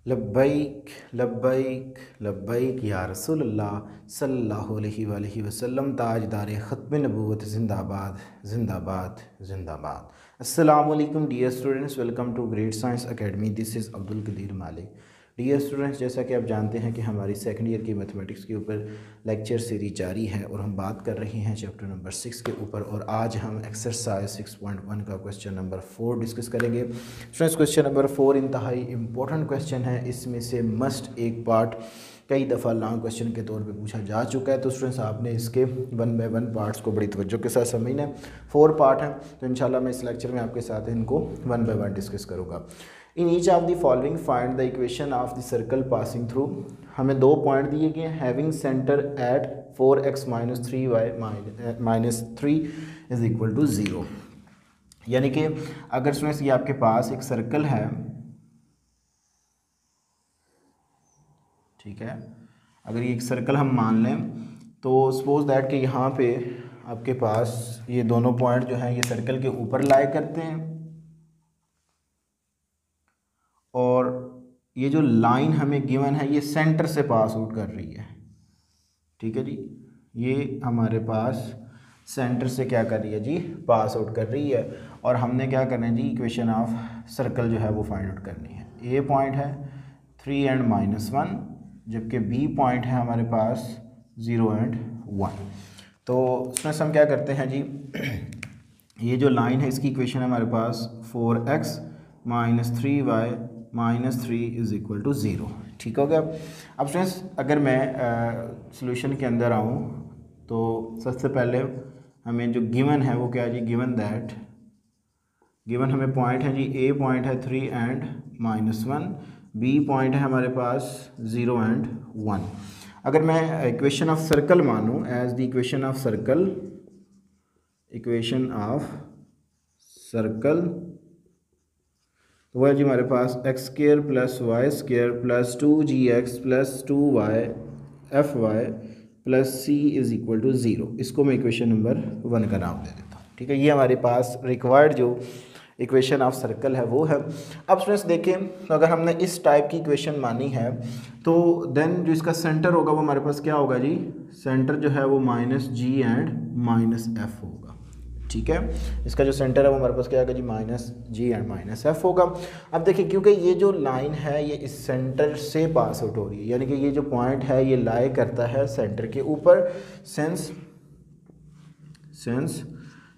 लब्बैक लब्बैक लब्बैक या रसूलल्लाह सल्लल्लाहु अलैहि वसल्लम। ताजदार ख़त्म नबूवत ज़िंदाबाद ज़िंदाबाद ज़िंदाबाद। अस्सलामु अलैकुम dear students, welcome to great science academy. This is Abdul Qadeer Malik. Dear students, जैसा कि आप जानते हैं कि हमारी सेकंड ईयर की मैथमेटिक्स के ऊपर लेक्चर सीरीज जारी है और हम बात कर रहे हैं चैप्टर नंबर 6 के ऊपर। और आज हम एक्सरसाइज 6.1 का क्वेश्चन नंबर 4 डिस्कस करेंगे। स्टूडेंट्स, क्वेश्चन नंबर 4 इंतहाई इम्पोर्टेंट क्वेश्चन है। इसमें से मस्ट एक पार्ट कई दफ़ा लॉन्ग क्वेश्चन के तौर पे पूछा जा चुका है, तो स्टूडेंट्स आपने इसके 1 बाय 1 पार्ट्स को बड़ी तवज्जो के साथ समझना है। 4 पार्ट हैं, तो इंशाल्लाह मैं इस लेक्चर में आपके साथ इनको 1 बाय 1 डिस्कस करूँगा। In each of the following find the equation of the circle passing through. हमें 2 पॉइंट दिए गए हैं। Having centre at 4x - 3y - 3 is equal to 0। यानी कि अगर स्टूडेंट्स ये आपके पास एक सर्कल है, ठीक है, अगर ये एक सर्कल हम मान लें तो सपोज दैट कि यहाँ पे आपके पास ये दोनों पॉइंट जो हैं ये सर्कल के ऊपर लाई करते हैं और ये जो लाइन हमें गिवन है ये सेंटर से पास आउट कर रही है। ठीक है जी, ये हमारे पास सेंटर से क्या कर रही है जी, पास आउट कर रही है। और हमने क्या करना है जी, इक्वेशन ऑफ सर्कल जो है वो फाइंड आउट करनी है। ए पॉइंट है 3 and -1, जबकि बी पॉइंट है हमारे पास 0 and 1। तो उसमें हम क्या करते हैं जी, ये जो लाइन है इसकी इक्वेशन है हमारे पास 4x - 3y - 3 is equal to 0। ठीक हो गया। अब स्टूडेंट्स अगर मैं सॉल्यूशन के अंदर आऊँ तो सबसे पहले हमें जो गिवन है वो क्या है जी, गिवन हमें पॉइंट है जी, ए पॉइंट है 3 and -1, बी पॉइंट है हमारे पास 0 and 1। अगर मैं इक्वेशन ऑफ सर्कल मानूँ as the equation of circle तो वह जी हमारे पास x² + y² + 2gx + 2y + c is equal to 0। इसको मैं इक्वेशन नंबर 1 का नाम दे देता हूँ। ठीक है, ये हमारे पास रिक्वायर्ड जो इक्वेशन ऑफ सर्कल है वो है। अब स्टूडेंट्स देखें, तो अगर हमने इस टाइप की इक्वेशन मानी है तो देन जो इसका सेंटर होगा वो हमारे पास क्या होगा जी, सेंटर जो है वो -g and -f होगा। ठीक है, इसका जो सेंटर है वो हमारे पास क्या होगा जी, -g and -f होगा। अब देखिए, क्योंकि ये जो लाइन है ये इस सेंटर से पास आउट हो रही है, यानी कि ये जो पॉइंट है ये लाई करता है सेंटर के ऊपर। सेंस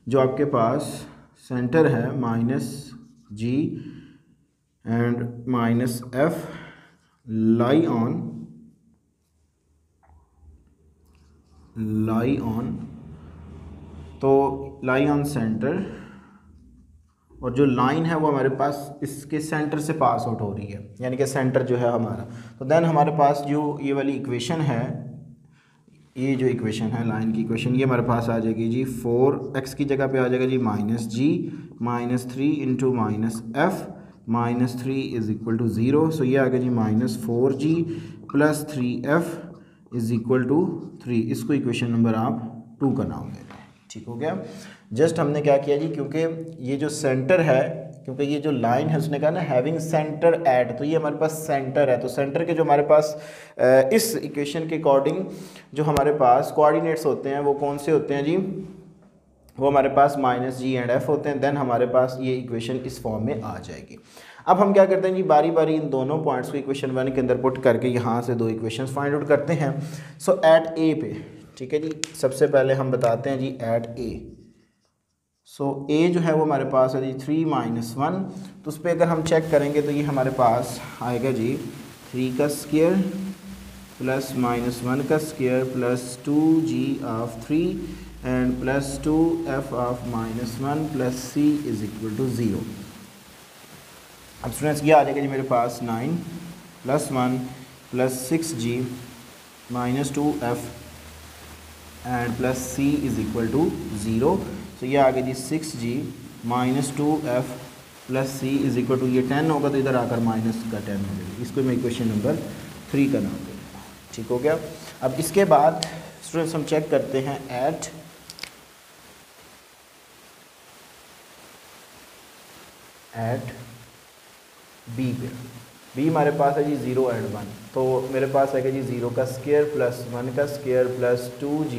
जो आपके पास सेंटर है -g and -f lie on centre, और जो लाइन है वो हमारे पास इसके सेंटर से पास आउट हो रही है, यानी कि सेंटर जो है हमारा। तो देन हमारे पास जो ये वाली इक्वेशन है, ये जो इक्वेशन है लाइन की इक्वेशन, ये हमारे पास आ जाएगी जी 4x की जगह पे आ जाएगा जी -g - 3 into -f -3 is equal to 0। सो ये आ गया जी -4g + 3f is equal to 3। इसको इक्वेशन नंबर आप 2 का नाम देते हैं। ठीक हो गया। जस्ट हमने क्या किया जी, क्योंकि ये जो सेंटर है, क्योंकि ये जो लाइन है उसने कहा ना हैविंग सेंटर एट, तो ये हमारे पास सेंटर है। तो सेंटर के जो हमारे पास इस इक्वेशन के अकॉर्डिंग जो हमारे पास कोऑर्डिनेट्स होते हैं वो कौन से होते हैं जी, वो हमारे पास -g and f होते हैं। देन हमारे पास ये इक्वेशन इस फॉर्म में आ जाएगी। अब हम क्या करते हैं जी, बारी बारी इन दोनों पॉइंट्स को इक्वेशन 1 के अंदर पुट करके यहाँ से 2 इक्वेशंस फाइंड आउट करते हैं। सो एट ए पे, ठीक है जी, सबसे पहले हम बताते हैं जी एट ए। सो ए जो है वो हमारे पास है जी 3 - 1, तो उस पर अगर हम चेक करेंगे तो ये हमारे पास आएगा जी 3 का स्क्वायर प्लस -1 का square plus 2g of 3 and plus 2f of -1 plus c is equal to 0। अब स्टूडेंट्स ये आ जाएगा जी मेरे पास 9 + 1 plus 6g - 2f and plus c is equal to 0। तो ये आ गया जी 6g - 2f plus c is equal to, ये 10 होगा तो इधर आकर माइनस का 10 हो जाएगा। इसको मैं इक्वेशन नंबर 3 का नाम दे देता हूँ। ठीक हो गया। अब इसके बाद स्टूडेंट्स हम चेक करते हैं एट बी पे। बी हमारे पास है जी 0 एंड 1, तो मेरे पास आएगा जी 0 का स्क्वायर प्लस 1 का square plus 2g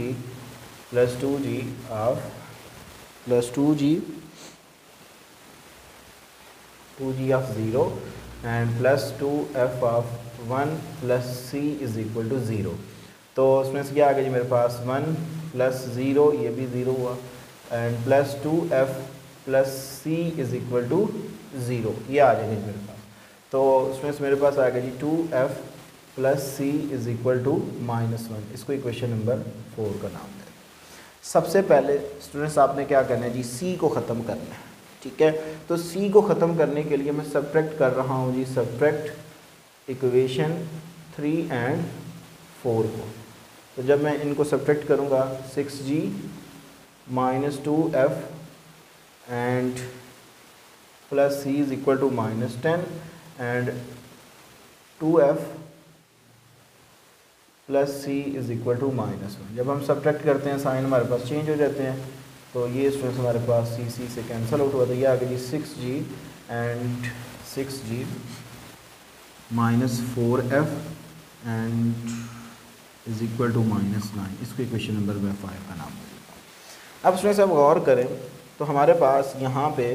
of 0 and plus 2f of 1 plus c is equal to 0। तो उसमें से क्या आ गया जी मेरे पास 1 प्लस 0, ये भी 0 हुआ, and plus 2f plus c is equal to 0, ये आ जाएगा जी मेरे पास। तो उसमें से मेरे पास आ गया जी 2f plus c is equal to -1। इसको इक्वेशन नंबर 4 का नाम है। सबसे पहले स्टूडेंट्स आपने क्या करना है जी, c को ख़त्म करना है, ठीक है। तो c को ख़त्म करने के लिए मैं सब्ट्रैक्ट कर रहा हूँ जी, सब्ट्रैक्ट इक्वेशन 3 एंड 4 को। तो जब मैं इनको सब्ट्रैक्ट करूँगा 6g minus 2f and plus c is equal to -10 and 2f plus c is equal to -1। जब हम सब्ट्रैक्ट करते हैं साइन हमारे पास चेंज हो जाते हैं, तो ये स्टूडेंट्स हमारे पास c से कैंसिल आउट हुआ, तो ये आ गया जी 6g and 6g minus 4f and is equal to -9। इसको इक्वेशन नंबर 5 का नाम है। अब स्टूडेंट्स अब गौर करें तो हमारे पास यहाँ पे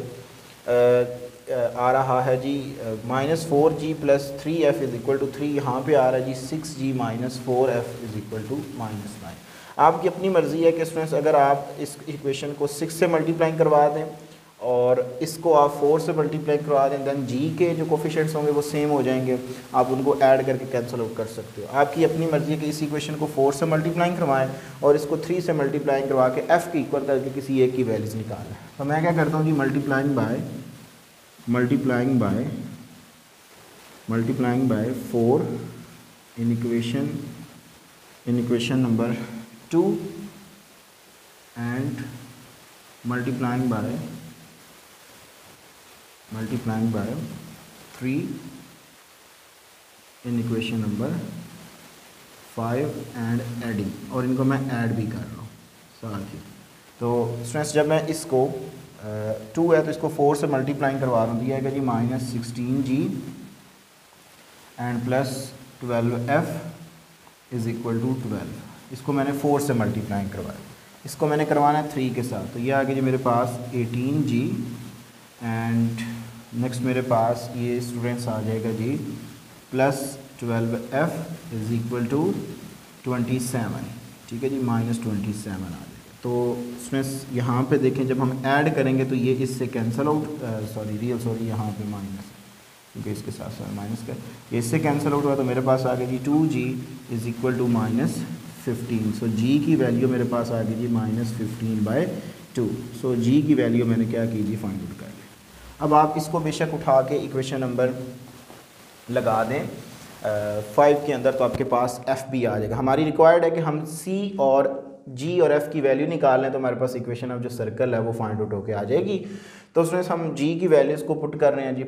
आ रहा है जी -4g plus 3f is equal to 3, यहाँ पे आ रहा है जी 6g minus 4f is equal to -9। आपकी अपनी मर्ज़ी है कि स्टूडेंट्स अगर आप इस इक्वेशन को 6 से मल्टीप्लाई करवा दें और इसको आप 4 से मल्टीप्लाई करवा दें, दैन g के जो कोफिशिएंट्स होंगे वो सेम हो जाएंगे, आप उनको ऐड करके कैंसिल आउट कर सकते हो। आपकी अपनी मर्ज़ी है कि इस इक्वेशन को 4 से मल्टीप्लाई करवाएं और इसको 3 से मल्टीप्लाई करवा के f के इक्वल करके किसी एक की वैल्यूज़ निकालें। तो मैं क्या करता हूँ जी, multiplying by 4 in equation number 2 and multiplying by 3 in equation number 5 and adding, और इनको मैं ऐड भी कर रहा हूँ साथ ही। तो स्टूडेंट्स जब मैं इसको 2 है तो इसको 4 से मल्टीप्लाई करवा रहा हूँ, दिया है जी -16g and plus 12f is equal to 12। इसको मैंने 4 से मल्टीप्लाई करवाया, इसको मैंने करवाना है 3 के साथ, तो ये आ गया जी मेरे पास 18g एंड नेक्स्ट मेरे पास ये स्टूडेंट्स आ जाएगा जी plus 12f is equal to 27, ठीक है जी, -27 आ जाएगा। तो स्टूडेंट्स यहाँ पे देखें जब हम ऐड करेंगे तो ये इससे कैंसिल आउट यहाँ पे माइनस, क्योंकि इसके साथ साथ माइनस का ये इससे कैंसिल आउट हुआ, तो मेरे पास आ गया जी 2g is equal to -15। So g की वैल्यू मेरे पास आ गई जी -15/2। सो g की वैल्यू मैंने क्या की जी, फाइंड आउट कर ली। अब आप इसको बेशक उठा के इक्वेशन नंबर लगा दें 5 के अंदर, तो आपके पास f भी आ जाएगा। हमारी रिक्वायर्ड है कि हम c और g और f की वैल्यू निकाल लें, तो हमारे पास इक्वेशन ऑफ जो सर्कल है वो फाइंड आउट होके आ जाएगी। तो उसमें हम g की वैल्यूज़ को पुट कर रहे हैं जी,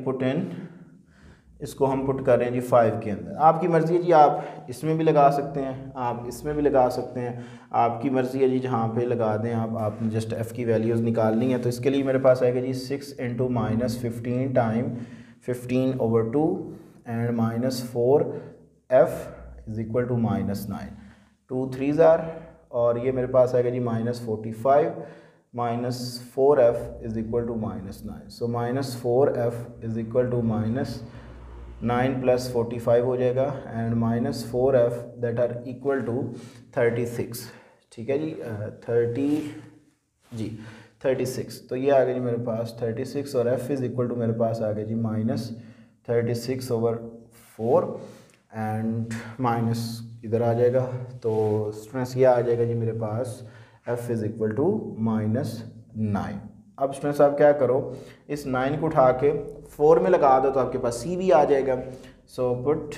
इसको हम पुट कर रहे हैं जी 5 के अंदर। आपकी मर्ज़ी है जी, आप इसमें भी लगा सकते हैं, आप इसमें भी लगा सकते हैं, आपकी मर्ज़ी है जी, जहाँ पे लगा दें आप। आपने जस्ट f की वैल्यूज़ निकालनी है, तो इसके लिए मेरे पास आएगा जी 6 × -15 time 15/2 and -4f is equal to -9, 2 3s are, और ये मेरे पास आएगा जी -45 -4f is equal to -9। So -4f is equal to -9 + 45 हो जाएगा and -4f that are equal to 36, ठीक है जी 36। तो ये आ गया जी मेरे पास 36 और f इज़ इक्वल टू मेरे पास आ गया जी -36/4 एंड माइनस इधर आ जाएगा। तो स्टूडेंट्स ये आ जाएगा जी मेरे पास f इज़ इक्वल टू -9। अब स्टूडेंट्स आप क्या करो, इस 9 को उठा के 4 में लगा दो तो आपके पास c भी आ जाएगा। सो पुट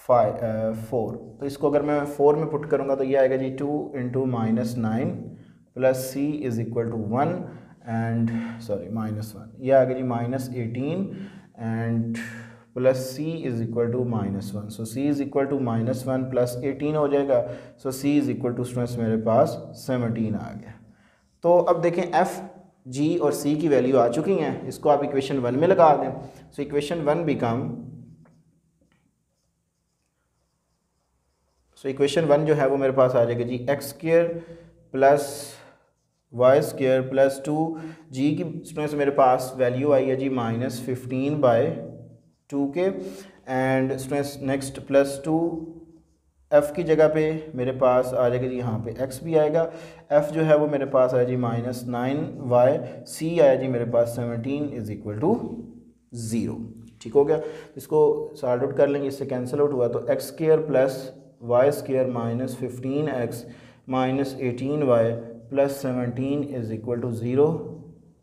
4, तो इसको अगर मैं 4 में पुट करूँगा तो ये आएगा जी 2 × -9 plus c is equal to 1 and -1, ये आ गया जी -18 and plus c is equal to -1। So c is equal to -1 plus 18 हो जाएगा। So c is equal to students मेरे पास 17 आ गया। तो अब देखें f जी और सी की वैल्यू आ चुकी हैं, इसको आप इक्वेशन 1 में लगा दें। So equation 1 become, so equation 1 जो है वो मेरे पास आ जाएगा जी x square plus y square plus 2, जी की स्टूडेंट्स मेरे पास वैल्यू आई है जी -15/2 के, and students next plus 2, F की जगह पे मेरे पास आ जाएगा जी यहाँ पे एक्स भी आएगा, एफ़ जो है वो मेरे पास आया जी -9y, सी आया जी मेरे पास 17 = 0। ठीक हो गया, इसको सॉल्व आउट कर लेंगे, इससे कैंसिल आउट हुआ तो x square plus y square -15x -18y plus 17 = 0।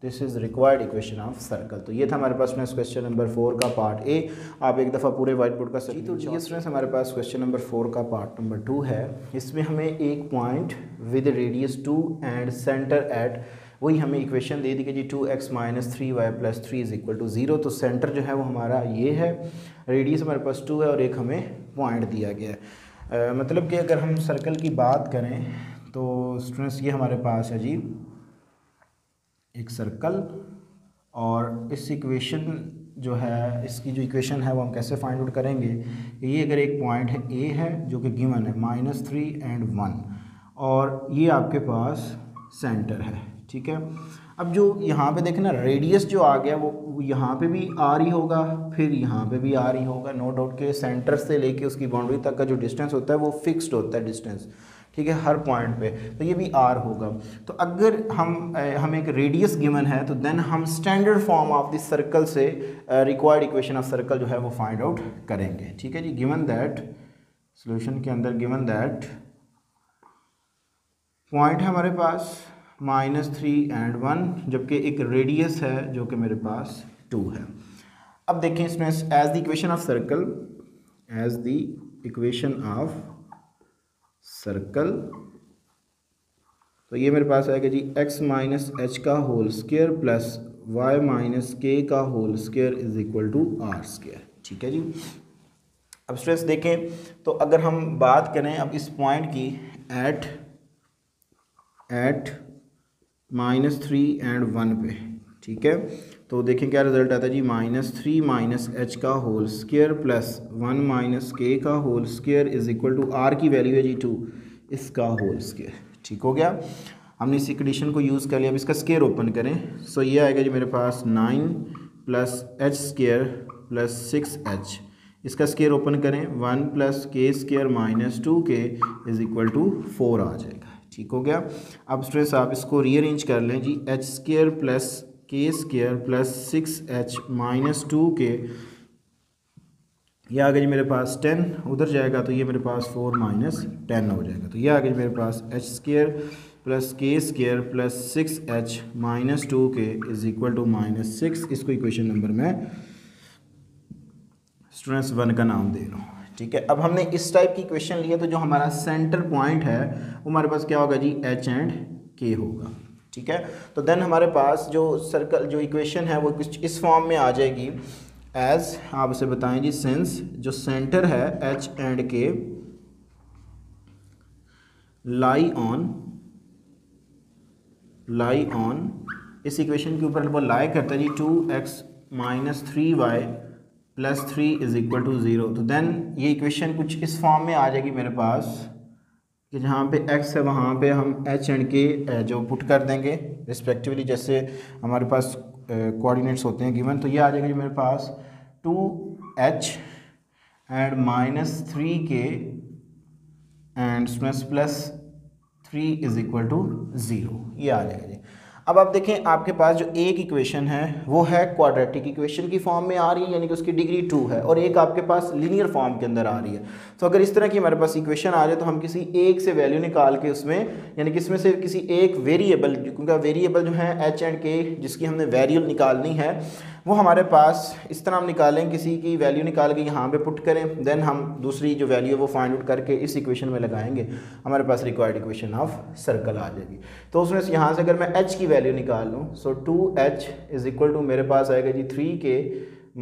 This is required equation of circle. तो ये था हमारे पास में क्वेश्चन नंबर 4 का पार्ट ए। आप एक दफ़ा पूरे वाइट बोर्ड का सही। तो जी स्टूडेंट्स हमारे पास क्वेश्चन नंबर 4 का पार्ट नंबर 2 है। इसमें हमें एक point with radius 2 and centre at, वही हमें इक्वेशन दे दी कि जी 2x - 3y + 3 = 0। तो सेंटर जो है वो हमारा ये है, रेडियस हमारे पास 2 है और एक हमें पॉइंट दिया गया है। मतलब कि अगर हम सर्कल की बात करें तो स्टूडेंट्स ये हमारे पास है जी एक सर्कल, और इस इक्वेशन जो है, इसकी जो इक्वेशन है वो हम कैसे फाइंड आउट करेंगे। ये अगर एक पॉइंट है ए है जो कि गिवन है -3 and 1, और ये आपके पास सेंटर है। ठीक है, अब जो यहाँ पे देखें ना, रेडियस जो आ गया वो यहाँ पे भी आ रही होगा, फिर यहाँ पे भी आ रही होगा। नो डाउट के सेंटर से लेके उसकी बाउंड्री तक का जो डिस्टेंस होता है वो फिक्स्ड होता है डिस्टेंस, ठीक है, हर पॉइंट पे। तो ये भी आर होगा। तो अगर हम एक रेडियस गिवन है तो देन हम standard form of this circle से रिक्वायर्ड इक्वेशन ऑफ सर्कल जो है वो फाइंड आउट करेंगे। ठीक है जी, गिवन दैट, सॉल्यूशन के अंदर गिवन दैट पॉइंट है हमारे पास -3 and 1, जबकि एक रेडियस है जो कि मेरे पास 2 है। अब देखें इसमें as the equation of circle, as the equation of circle, तो ये मेरे पास आएगा जी x - h का whole square plus y - k का होल स्क्वायर = r²। ठीक है जी। अब स्ट्रेस देखें तो अगर हम बात करें अब इस पॉइंट की एट -3 and 1 पे, ठीक है, तो देखें क्या रिजल्ट आता है जी -3 - h का होल स्क्वायर प्लस 1 - k का होल स्क्वायर = r की वैल्यू है जी 2, इसका होल स्क्वायर। ठीक हो गया, हमने इसी कंडीशन को यूज़ कर लिया। अब इसका स्क्वायर ओपन करें, सो ये आएगा जी मेरे पास 9 + h² + 6h, इसका स्क्वायर ओपन करें 1 + k² - 2k = 4 आ जाएगा। ठीक हो गया। अब स्ट्रेस आप इसको रीअरेंज कर लें जी, h² + k² + 6h - 2k, ये आ गया जी मेरे पास 10, उधर जाएगा तो ये मेरे पास 4 - 10 हो जाएगा। तो ये आ गया जी मेरे पास h² + k² + 6h - 2k = -6। इसको इक्वेशन नंबर में स्टूडेंट्स 1 का नाम दे रहा हूँ। ठीक है, अब हमने इस टाइप की इक्वेशन ली है, तो जो हमारा सेंटर पॉइंट है वो हमारे पास क्या होगा जी h and k होगा। ठीक है, तो देन हमारे पास जो सर्कल जो इक्वेशन है वो कुछ इस फॉर्म में आ जाएगी, एज आप इसे बताएं जी, सिंस जो सेंटर है h and k lie on, इस इक्वेशन के ऊपर वो लाई करता है जी 2x - 3y + 3 = 0। तो देन ये इक्वेशन कुछ इस फॉर्म में आ जाएगी मेरे पास कि जहाँ पे x है वहाँ पे हम h and k जो पुट कर देंगे रिस्पेक्टिवली, जैसे हमारे पास कोऑर्डिनेट्स होते हैं गिवन। तो ये आ जाएगा जी मेरे पास 2h and -3k एंड +3 = 0, ये आ जाएगा जी। अब आप देखें आपके पास जो एक इक्वेशन है वो है क्वाड्रेटिक इक्वेशन की फॉर्म में आ रही है, यानी कि उसकी डिग्री 2 है, और एक आपके पास लीनियर फॉर्म के अंदर आ रही है। तो अगर इस तरह की हमारे पास इक्वेशन आ जाए तो हम किसी एक से वैल्यू निकाल के उसमें, यानी कि इसमें से किसी एक वेरिएबल, क्योंकि वेरिएबल जो है h and k जिसकी हमने वैल्यू निकालनी है वो हमारे पास इस तरह हम निकालें, किसी की वैल्यू निकाल के यहाँ पे पुट करें, देन हम दूसरी जो वैल्यू है वो फाइंड आउट करके इस इक्वेशन में लगाएंगे, हमारे पास रिक्वायर्ड इक्वेशन ऑफ सर्कल आ जाएगी। तो उसमें से यहाँ से अगर मैं h की वैल्यू निकाल लूँ, सो 2h = मेरे पास आएगा जी 3k -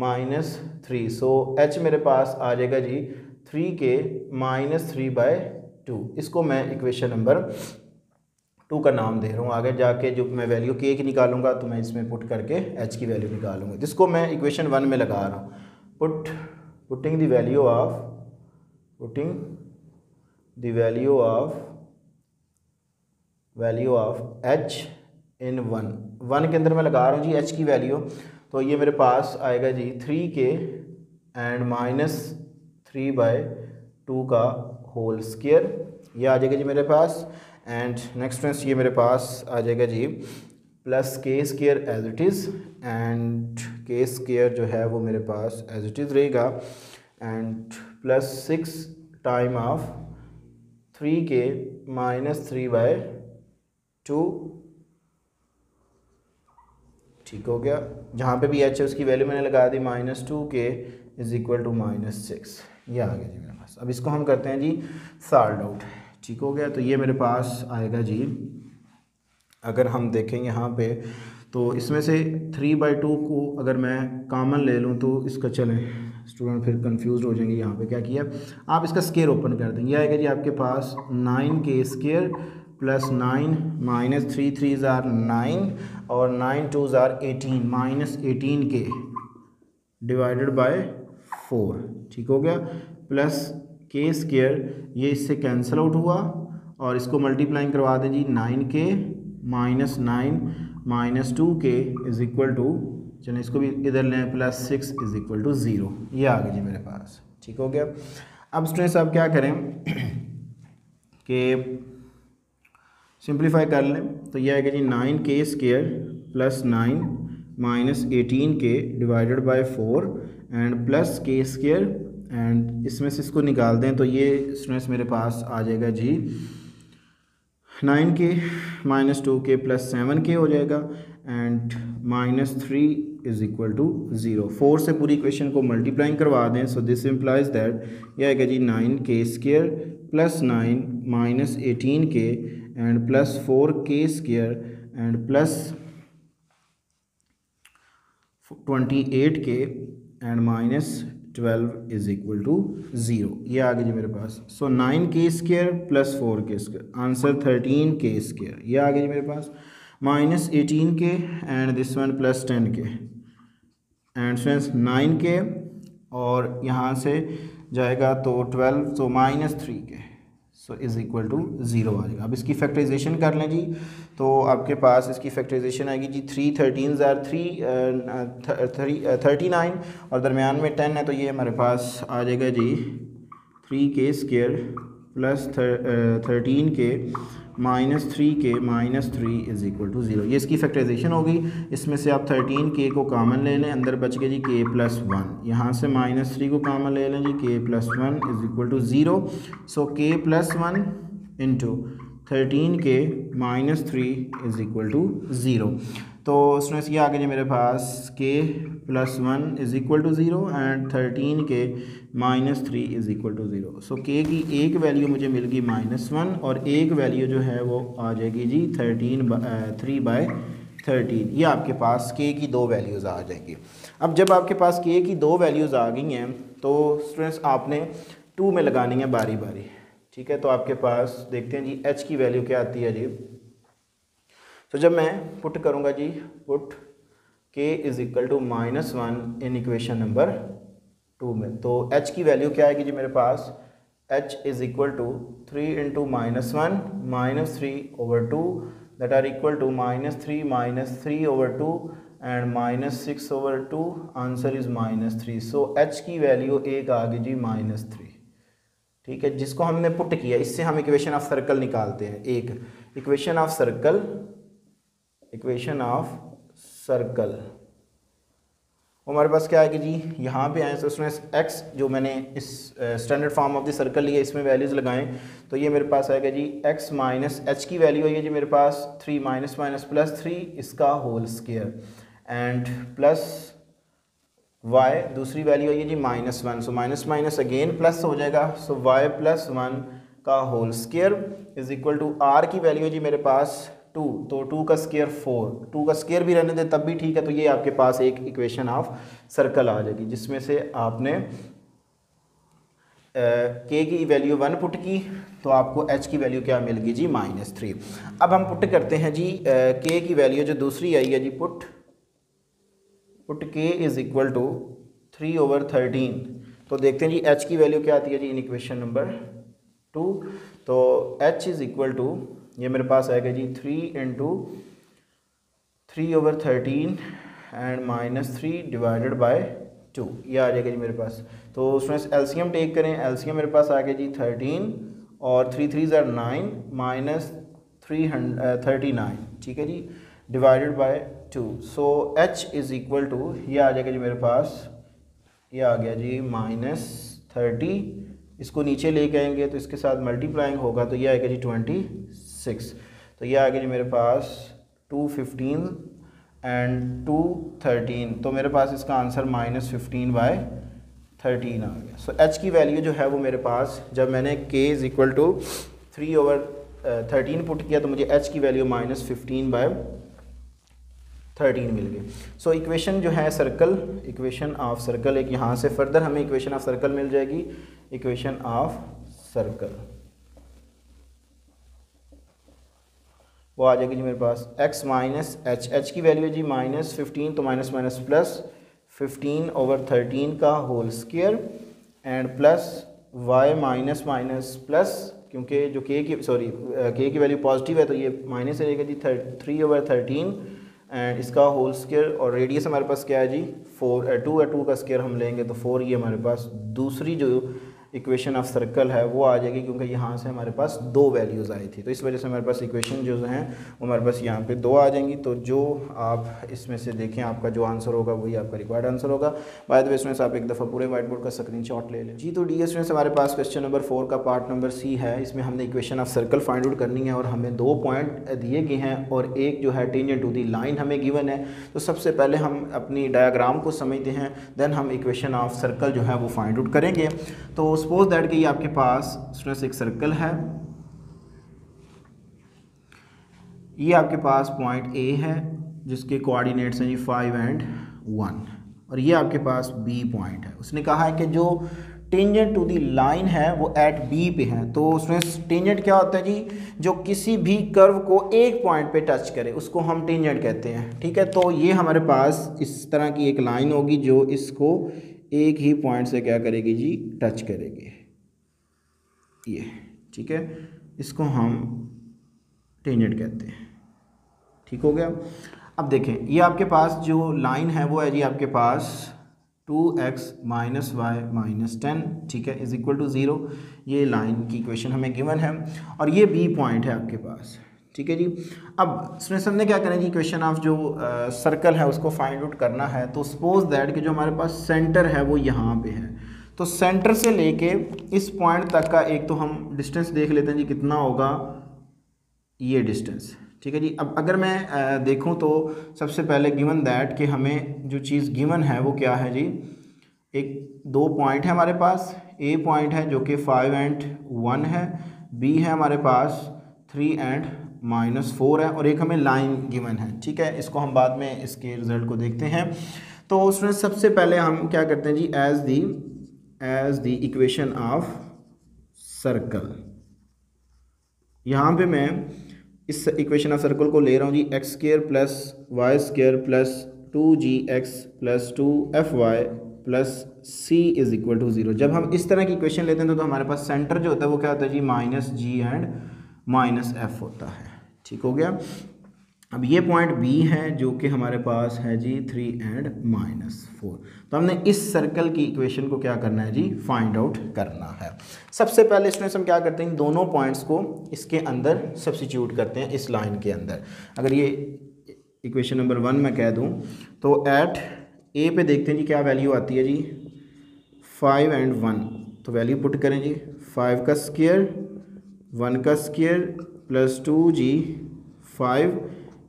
3, सो h मेरे पास आ जाएगा जी 3k - 3/2। इसको मैं इक्वेशन नंबर टू का नाम दे रहा हूँ। आगे जाके जो मैं वैल्यू के की निकालूंगा तो मैं इसमें पुट करके एच की वैल्यू निकालूंगा, जिसको मैं इक्वेशन 1 में लगा रहा हूँ। Putting the value of h in 1 के अंदर मैं लगा रहा हूँ जी एच की वैल्यू। तो ये मेरे पास आएगा जी 3k एंड -3/2 का होल स्क्वायर, ये आ जाएगा जी मेरे पास। एंड नेक्स्ट फ्रेंड्स ये मेरे पास आ जाएगा जी plus k square as it is, and k square जो है वो मेरे पास एज इट इज़ रहेगा, and plus 6 time of 3k -3/2, ठीक हो गया। जहाँ पे भी एच है उसकी वैल्यू मैंने लगा दी -2k इज इक्वल टू -6, ये आ गया जी मेरे पास। अब इसको हम करते हैं जी सॉल्व आउट, ठीक हो गया। तो ये मेरे पास आएगा जी, अगर हम देखें यहाँ पे तो इसमें से 3/2 को अगर मैं कॉमन ले लूँ तो इसका, चलें स्टूडेंट फिर कंफ्यूज हो जाएंगे। यहाँ पे क्या किया, आप इसका स्क्वायर ओपन कर देंगे, ये आएगा जी आपके पास 9k square plus 9 -3 3s are 9 और 9 2s are 18 -18k divided by 4, ठीक हो गया। प्लस के स्क्वायर, ये इससे कैंसिल आउट हुआ और इसको मल्टीप्लाइंग करवा दें जी 9k -9 -2k is equal to, चलिए इसको भी इधर लें, +6 इज इक्वल टू 0, ये आ गया जी मेरे पास, ठीक हो गया। अब स्टूडेंट्स आप क्या करें कि सिंप्लीफाई कर लें, तो ये आएगा जी 9k square plus 9 -18k divided by 4 and plus k square, and इसमें से इसको निकाल दें तो ये स्टूडेंट्स मेरे पास आ जाएगा जी 9k -2k प्लस 7k हो जाएगा, एंड -3 इज इक्वल टू 0। 4 से पूरी इक्वेशन को मल्टीप्लाइंग करवा दें, सो दिस इम्प्लाइज दैट यह आएगा जी 9k square plus 9 -18k and plus 4k square and plus 28k and -12 is equal to 0, ये आ गया जी मेरे पास। So 9k square plus 4k square, answer 13k square, ये आ गया जी मेरे पास। -18k and this one plus 10k and friends 9k और यहाँ से जाएगा तो 12, तो -3k, so is equal to 0 आ जाएगा। अब इसकी फैक्टराइजेशन कर लें जी, तो आपके पास इसकी फैक्टराइजेशन आएगी जी 3 13s आर 39 और दरमियान में 10 है, तो ये हमारे पास आ जाएगा जी 3k square plus 13k -3k -3 is equal to 0, ये इसकी फैक्टराइजेशन होगी। इसमें से आप 13k को कॉमन ले लें, अंदर बच गया जी k प्लस 1, यहाँ से -3 को कॉमन ले लें जी k plus 1 is equal to 0। So k plus 1 into 13k -3 is equal to 0। तो स्टूडेंट्स ये आ गया जी मेरे पास k plus 1 is equal to 0 and 13k -3 is equal to 0। So k की एक वैल्यू मुझे मिल गई -1 और एक वैल्यू जो है वो आ जाएगी जी 3/13, ये आपके पास k की दो वैल्यूज़ आ जाएंगी। अब जब आपके पास k की दो वैल्यूज़ आ गई हैं तो स्टूडेंट्स आपने 2 में लगानी है बारी बारी, ठीक है। तो आपके पास देखते हैं जी h की वैल्यू क्या आती है जी। तो जब मैं पुट करूँगा जी, put k is equal to -1 in equation number 2 में, तो h की वैल्यू क्या आएगी जी मेरे पास, h is equal to 3 into -1 -3/2 that are equal to -3 -3/2 and -6/2, answer is -3। So h की वैल्यू एक आ गई जी -3, ठीक है, जिसको हमने पुट किया। इससे हम इक्वेशन ऑफ सर्कल निकालते हैं, एक इक्वेशन ऑफ सर्कल हमारे पास क्या आएगी जी, यहाँ पे आए तो उसमें x जो मैंने इस standard form of the circle लिया इसमें वैल्यूज़ लगाएं, तो ये मेरे पास आएगा जी x माइनस h की वैल्यू है जी मेरे पास 3 माइनस माइनस प्लस 3 इसका whole square and plus y दूसरी वैल्यू है जी -1, सो माइनस माइनस अगेन प्लस हो जाएगा, सो y प्लस 1 का whole square is equal to r की वैल्यू है जी मेरे पास 2, तो 2 का स्क्वायर 4, 2 का स्क्वायर भी रहने दे तब भी ठीक है। तो ये आपके पास एक इक्वेशन ऑफ सर्कल आ जाएगी जिसमें से आपने के की वैल्यू 1 पुट की तो आपको एच की वैल्यू क्या मिल गई जी -3। अब हम पुट करते हैं जी के की वैल्यू जो दूसरी आई है जी पुट के इज़ इक्वल टू 3/13। तो देखते हैं जी एच की वैल्यू क्या आती है जी इन इक्वेशन नंबर 2। तो एच इज़ इक्वल टू ये मेरे पास आएगा जी 3 × 3/13 एंड -3 डिवाइडेड बाय 2, ये आ जाएगा जी मेरे पास। तो उसमें एलसीएम टेक करें, एलसीएम मेरे पास आ गया जी 13 और 3 3 are 9 -339, ठीक है जी, divided by 2। So h is equal to ये आ जाएगा जी मेरे पास, ये आ गया जी -30। इसको नीचे लेके आएंगे तो इसके साथ मल्टीप्लाइंग होगा तो ये आएगा जी 26। तो ये आ गया जी मेरे पास 215 एंड 213। तो मेरे पास इसका आंसर -15/13 आ गया। सो एच की वैल्यू जो है वो मेरे पास जब मैंने k is equal to 3/13 put किया तो मुझे एच की वैल्यू -15/13 मिल गई। सो इक्वेशन जो है सर्कल, इक्वेशन ऑफ सर्कल, एक यहाँ से फर्दर हमें इक्वेशन ऑफ सर्कल मिल जाएगी। इक्वेशन ऑफ सर्कल वो आ जाएगी जी मेरे पास x माइनस एच, एच की वैल्यू है जी -15, तो माइनस माइनस प्लस 15/13 का whole square and plus y minus minus plus, क्योंकि जो k की वैल्यू पॉजिटिव है तो ये माइनस रहेगा जी 3/13 एंड इसका होल स्क्वायर, और रेडियस हमारे पास क्या है जी 4, 2 है, 2 का स्क्वायर हम लेंगे तो 4, ये हमारे पास दूसरी जो इक्वेशन ऑफ सर्कल है वो आ जाएगी, क्योंकि यहाँ से हमारे पास 2 वैल्यूज़ आई थी तो इस वजह से हमारे पास इक्वेशन जो हैं वो हमारे पास यहाँ पे 2 आ जाएंगी। तो जो आप इसमें से देखें आपका जो आंसर होगा वही आपका रिक्वायर्ड आंसर होगा। बाय द वे स्टूडेंट्स आप एक दफ़ा पूरे व्हाइट बोर्ड का स्क्रीनशॉट ले लें जी। तो डी स्टूडेंट्स हमारे पास क्वेश्चन नंबर 4 का पार्ट नंबर सी है। इसमें हमने equation of circle find out करनी है और हमें 2 पॉइंट दिए गए हैं और एक जो है टेंजेंट टू दी लाइन हमें गिवन है। तो सबसे पहले हम अपनी डायग्राम को समझते हैं, देन हम इक्वेशन ऑफ सर्कल जो है वो फाइंड आउट करेंगे। तो सपोज दैट कि आपके पास स्टूडेंट्स एक सर्कल है, ये आपके पास पॉइंट ए है जिसके कोऑर्डिनेट्स हैं जी 5 और 1, और ये आपके पास बी पॉइंट है। उसने कहा है कि जो टेंजेंट टू दी लाइन है वो एट बी पे है। तो उसमें टेंजेंट क्या होता है जी, जो किसी भी कर्व को एक पॉइंट पे टच करे उसको हम टेंजेंट कहते हैं, ठीक है। तो ये हमारे पास इस तरह की एक लाइन होगी जो इसको एक ही पॉइंट से क्या करेगी जी, टच करेगी, ये, ठीक है, इसको हम टेंजेंट कहते हैं, ठीक हो गया। अब देखें ये आपके पास जो लाइन है वो है जी आपके पास 2x - y - 10, ठीक है, इज़ इक्वल टू 0। ये लाइन की इक्वेशन हमें गिवन है और ये बी पॉइंट है आपके पास, ठीक है जी। अब इसमें हमने क्या करना है जी, इक्वेशन ऑफ जो सर्कल है उसको फाइंड आउट करना है। तो सपोज दैट कि जो हमारे पास सेंटर है वो यहाँ पे है, तो सेंटर से लेके इस पॉइंट तक का एक तो हम डिस्टेंस देख लेते हैं जी कितना होगा, ये डिस्टेंस, ठीक है जी। अब अगर मैं देखूं तो सबसे पहले गिवन दैट कि हमें जो चीज़ गिवन है वो क्या है जी, एक 2 पॉइंट है हमारे पास, ए पॉइंट है जो कि 5 और 1 है, बी है हमारे पास 3 और -4 है, और एक हमें लाइन गिवन है, ठीक है। इसको हम बाद में इसके रिजल्ट को देखते हैं। तो उसमें सबसे पहले हम क्या करते हैं जी, as the equation of circle, यहाँ पे मैं इस इक्वेशन ऑफ सर्कल को ले रहा हूँ जी x² + y² + 2gx + 2fy + c is equal to 0। जब हम इस तरह की इक्वेशन लेते हैं तो हमारे पास सेंटर जो होता है वो क्या होता है जी, -g एंड -f होता है, ठीक हो गया। अब ये पॉइंट B है जो कि हमारे पास है जी 3 और -4। तो हमने इस सर्कल की इक्वेशन को क्या करना है जी, फाइंड आउट करना है। सबसे पहले इसमें हम क्या करते हैं, दोनों पॉइंट्स को इसके अंदर सब्स्टिट्यूट करते हैं, इस लाइन के अंदर। अगर ये इक्वेशन नंबर 1 मैं कह दूं तो एट ए पे देखते हैं जी क्या वैल्यू आती है जी, 5 और 1। तो वैल्यू पुट करें जी, 5 का स्क्वायर 1 का square plus 2g 5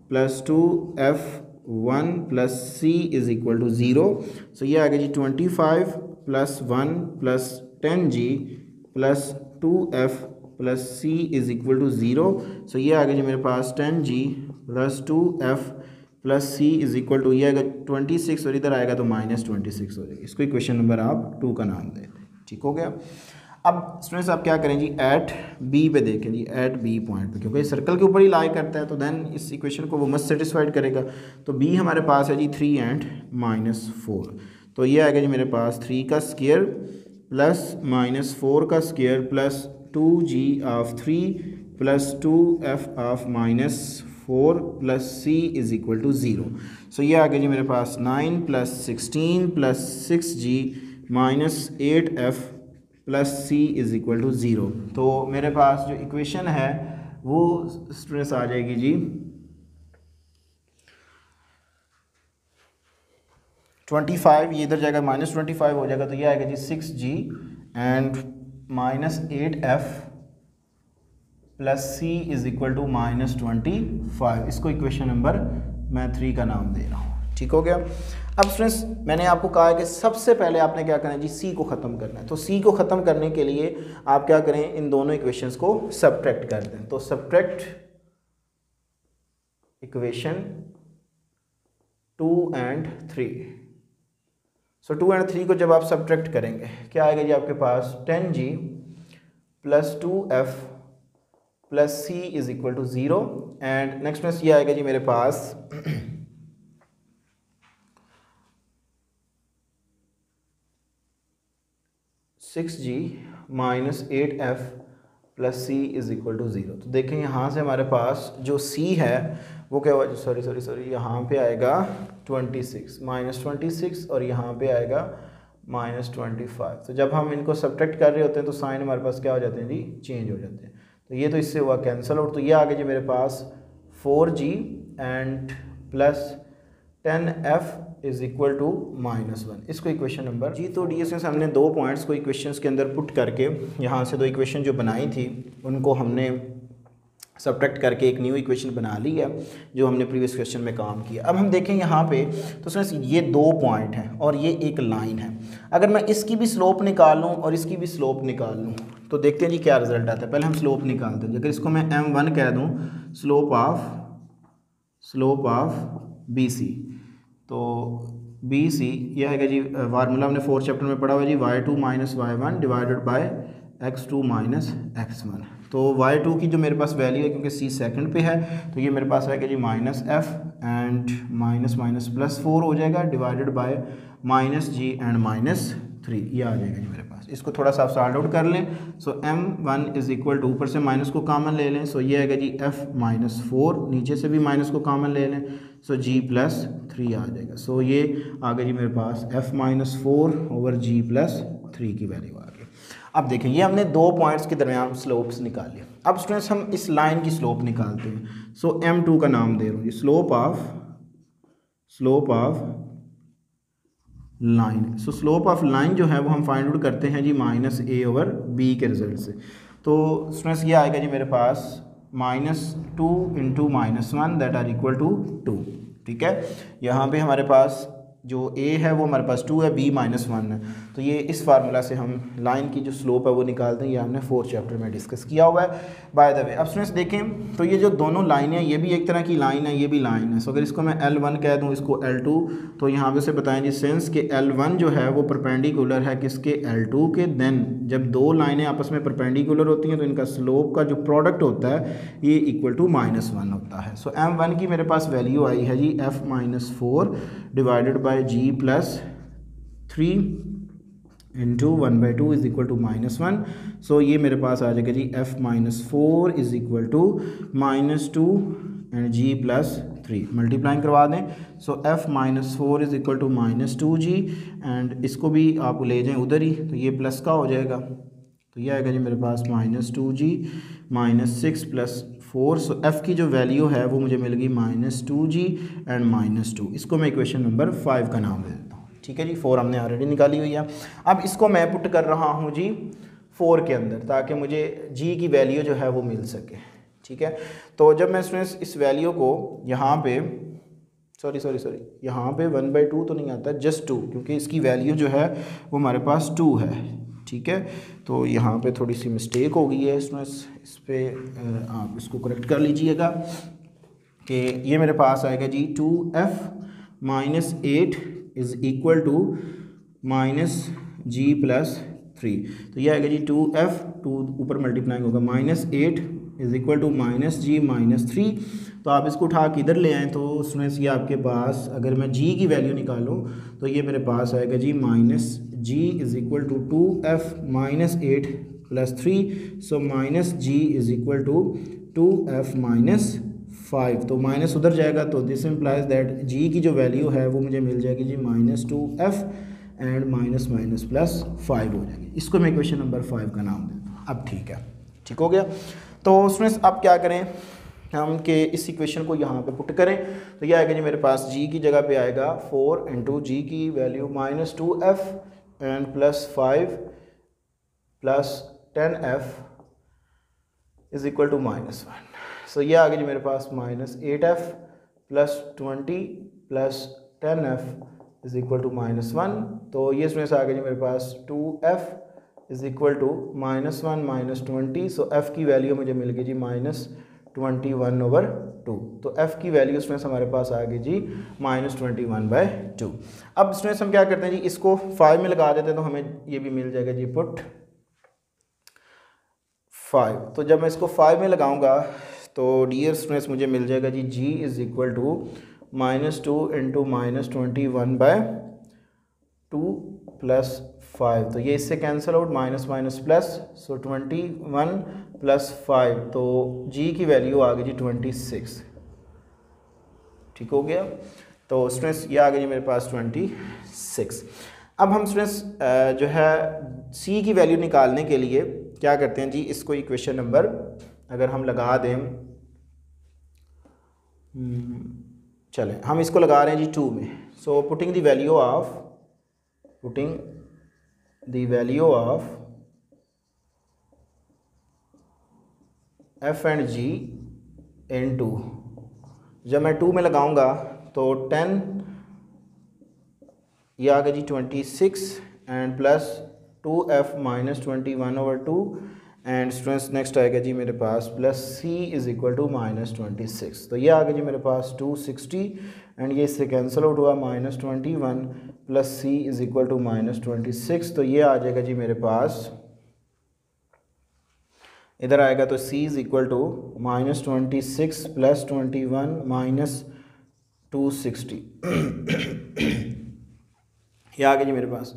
+ 2f1 + c is equal to 0। सो ये आ गया जी 25 + 1 + 10g + 2f + c is equal to 0। सो ये आ गया जी मेरे पास 10g + 2f + c is equal to, ये आएगा 26 और इधर आएगा तो -26 हो जाएगी। इसको इक्वेशन नंबर आप 2 का नाम देते हैं, ठीक हो गया। अब स्टूडेंट्स आप क्या करें जी, एट बी पे देखें जी, एट बी पॉइंट पे, क्योंकि सर्कल के ऊपर ही लाई करता है तो देन इस इक्वेशन को वो मस्ट सेटिस्फाइड करेगा। तो बी हमारे पास है जी 3 एंड -4, तो ये आएगा जी मेरे पास 3 का स्क्वायर प्लस -4 का square plus 2g of 3 plus 2f of -4 plus c is equal to 0। सो ये आ गया जी मेरे पास 9 plus 16 plus 6g minus 8f plus c is equal to 0। तो मेरे पास जो इक्वेशन है वो स्टूडेंट्स आ जाएगी जी 25, ये इधर जाएगा -25 हो जाएगा, तो ये आएगा जी 6g and -8f plus c is equal to -25। इसको इक्वेशन नंबर मैं 3 का नाम दे रहा हूँ। ठीक हो गया। अब स्टूडेंट्स मैंने आपको कहा है कि सबसे पहले आपने क्या करना है जी, सी को ख़त्म करना है। तो सी को ख़त्म करने के लिए आप क्या करें, इन दोनों इक्वेशंस को सब्ट्रैक्ट कर दें। तो subtract equation 2 and 3। So 2 and 3 को जब आप सब्ट्रैक्ट करेंगे क्या आएगा जी आपके पास 10g plus 2f plus c is equal to 0। And next में ये आएगा जी मेरे पास 6g minus 8f plus c is equal to 0। तो देखें यहाँ से हमारे पास जो c है वो क्या हुआ, सॉरी यहाँ पे आएगा 26 -26 और यहाँ पे आएगा -25। तो जब हम इनको सब्ट्रैक्ट कर रहे होते हैं तो साइन हमारे पास क्या हो जाते हैं जी, चेंज हो जाते हैं। तो ये तो इससे हुआ कैंसिल आउट। तो ये आ गया जी मेरे पास 4g and plus 10f is equal to -1। इसको इक्वेशन नंबर जी। तो डी से हमने दो पॉइंट्स को इक्वेशंस के अंदर पुट करके यहाँ से दो इक्वेशन जो बनाई थी उनको हमने सब्ट्रैक्ट करके एक न्यू इक्वेशन बना ली है जो हमने प्रीवियस क्वेश्चन में काम किया। अब हम देखें यहाँ पे तो सर ये दो पॉइंट हैं और ये एक लाइन है। अगर मैं इसकी भी स्लोप निकाल लूँ और इसकी भी स्लोप निकाल लूँ तो देखते हैं जी क्या रिजल्ट आता है। पहले हम स्लोप निकालते हैं। अगर इसको मैं m1 कह दूँ, स्लोप ऑफ BC, तो BC यह है जी फार्मूला हमने 4th चैप्टर में पढ़ा हुआ जी, y2 minus y1 divided by x2 minus x1। तो y2 की जो मेरे पास वैल्यू है क्योंकि c सेकंड पे है तो ये मेरे पास आएगा जी -f एंड माइनस प्लस 4 हो जाएगा डिवाइडेड बाय -g एंड -3, ये आ जाएगा जी मेरे पास। इसको थोड़ा सा आप सॉल्व आउट कर लें। सो m1 इज इक्वल टू, ऊपर से माइनस को कॉमन ले लें, सो ये आएगा जी f-4, नीचे से भी माइनस को कॉमन ले लें, सो g+3 आ जाएगा। सो ये आ गया जी मेरे पास f-4 ओवर g+3 की वैल्यू आ गई। अब देखें ये हमने दो पॉइंट्स के दरमियान स्लोप्स निकाले। अब स्टूडेंट्स हम इस लाइन की स्लोप निकालते हैं। सो m2 का नाम दे रहा हूँ जी, slope of line. So slope of line जो है वो हम फाइंड आउट करते हैं जी -a ओवर b के रिजल्ट से। तो स्टूडेंट्स ये आएगा जी मेरे पास -2 into -1 that are equal to 2। ठीक है, यहाँ पे हमारे पास जो a है वो हमारे पास 2 है, b -1 है। तो ये इस फार्मूला से हम लाइन की जो स्लोप है वो निकालते हैं। ये हमने 4th चैप्टर में डिस्कस किया हुआ है बाय द वे। अब स्टूडेंट्स देखें तो ये जो दोनों लाइनें हैं ये भी एक तरह की लाइन है, ये भी लाइन है। सो अगर इसको मैं L1 कह दूँ, इसको L2, तो यहाँ पे से बताएं जी सेंस के L1 जो है वो परपेंडिकुलर है किसके, L2 के। देन जब दो लाइनें आपस में परपेंडिकुलर होती हैं तो इनका स्लोप का जो प्रोडक्ट होता है ये इक्वल टू -1 होता है। सो m1 की मेरे पास वैल्यू आई है जी f-4 divided by g+3 into 1/2 is equal to -1। So ये मेरे पास आ जाएगा जी f-4 is equal to -2 and g+3 multiplying करवा दें। So f-4 is equal to -2g and इसको भी आप ले जाएं उधर ही तो ये प्लस का हो जाएगा। तो ये आएगा जी मेरे पास -2g -6 + 4। सो f की जो वैल्यू है वो मुझे मिल गई -2g एंड -2। इसको मैं इक्वेशन नंबर 5 का नाम दे देता हूँ। ठीक है जी, 4 हमने ऑलरेडी निकाली हुई है। अब इसको मैं पुट कर रहा हूँ जी 4 के अंदर ताकि मुझे g की वैल्यू जो है वो मिल सके। ठीक है, तो जब मैं स्टूडेंट्स इस वैल्यू को यहाँ पे सॉरी यहाँ पे 1/2 तो नहीं आता, जस्ट 2, क्योंकि इसकी वैल्यू जो है वो हमारे पास 2 है। ठीक है, तो यहाँ पे थोड़ी सी मिस्टेक हो गई है स्टूडेंट्स, इस पर आप इसको करेक्ट कर लीजिएगा कि ये मेरे पास आएगा जी 2f - 8 is equal to -g+3 3। तो ये आएगा जी 2f, 2 ऊपर मल्टीप्लाइंग होगा, -8 इज इक्वल टू -g -3। तो आप इसको उठा के इधर ले आएँ तो उसमें से आपके पास अगर मैं g की वैल्यू निकालूँ तो ये मेरे पास आएगा जी -g is equal to 2f -8 + 3। So -g is equal to 2f -5। तो माइनस उधर जाएगा तो दिस इम्प्लाइज दैट g की जो वैल्यू है वो मुझे मिल जाएगी जी -2f एंड +5 हो जाएगी। इसको मैं इक्वेशन नंबर 5 का नाम देता हूँ। अब ठीक है, ठीक हो गया। तो उसमें अब क्या करें हम कि इस इक्वेशन को यहाँ पे पुट करें तो यह आएगा जी मेरे पास g की जगह पे आएगा 4 इंटू जी की value -2f and +5 + 10f is equal to -1। So ये आ गया जी मेरे पास -8f + 20 + 10f is equal to -1। तो ये इसमें से आ गया जी मेरे पास 2f is equal to -1 - 20। So f की वैल्यू मुझे मिल गई जी -21/2। तो f की वैल्यू इसमें से हमारे पास आ गई जी -21/2। अब इसमें से हम क्या करते हैं जी, इसको 5 में लगा देते हैं तो हमें ये भी मिल जाएगा जी पुट 5। तो जब मैं इसको 5 में लगाऊंगा तो डियर स्टूडेंट्स मुझे मिल जाएगा जी g is equal to -2 into -21/2 + 5। तो ये इससे cancel out, minus minus plus, so 21 + 5। तो g की वैल्यू आ गई जी 26। ठीक हो गया। तो स्टूडेंट्स ये आ गई जी मेरे पास 26। अब हम स्टूडेंट्स जो है c की वैल्यू निकालने के लिए क्या करते हैं जी, इसको इक्वेशन नंबर अगर हम लगा दें, चलें हम इसको लगा रहे हैं जी 2 में। So putting the value of f and g इन 2। जब मैं 2 में लगाऊंगा तो 10 ये आ गया जी 26 and plus 2f -21/2 and students next आएगा जी मेरे पास plus c is equal to -26। तो ये आ गया जी मेरे पास 260 एंड ये इससे कैंसिल आउट हुआ, -21 plus c is equal to -26। तो ये आ जाएगा जी मेरे पास, इधर आएगा तो c इज़ इक्वल टू -26 + 21 - 260 ये आ गया जी मेरे पास।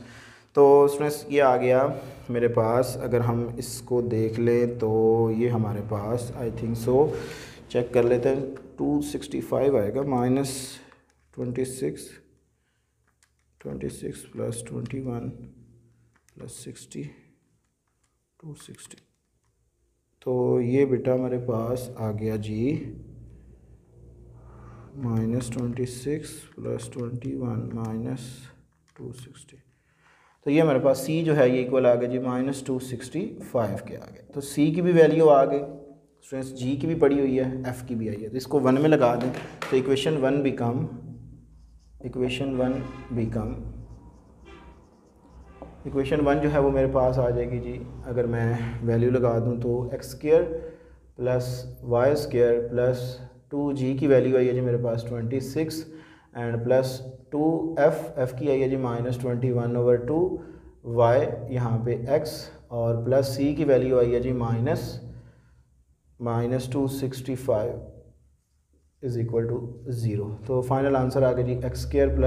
तो स्टूडेंट्स ये आ गया मेरे पास। अगर हम इसको देख लें तो ये हमारे पास आई थिंक सो चेक कर लेते हैं, 265 आएगा -26 + 21 + 60 260। तो ये बेटा मेरे पास आ गया जी -26 + 21 - 260। तो ये मेरे पास c जो है ये इक्वल आ गया जी -265 के आ गए। तो c की भी वैल्यू आ गई स्टूडेंट्स, g की भी पड़ी हुई है, f की भी आई है। तो इसको 1 में लगा दें तो इक्वेशन 1 जो है वो मेरे पास आ जाएगी जी। अगर मैं वैल्यू लगा दूं तो x² + y² + 2g की वैल्यू आई है जी मेरे पास 26 एंड प्लस 2f की आई है जी -21/2, y यहाँ पे x और प्लस c की वैल्यू आई है जी -265 इज़ इक्वल टू 0। तो फाइनल आंसर आ गया जी x² +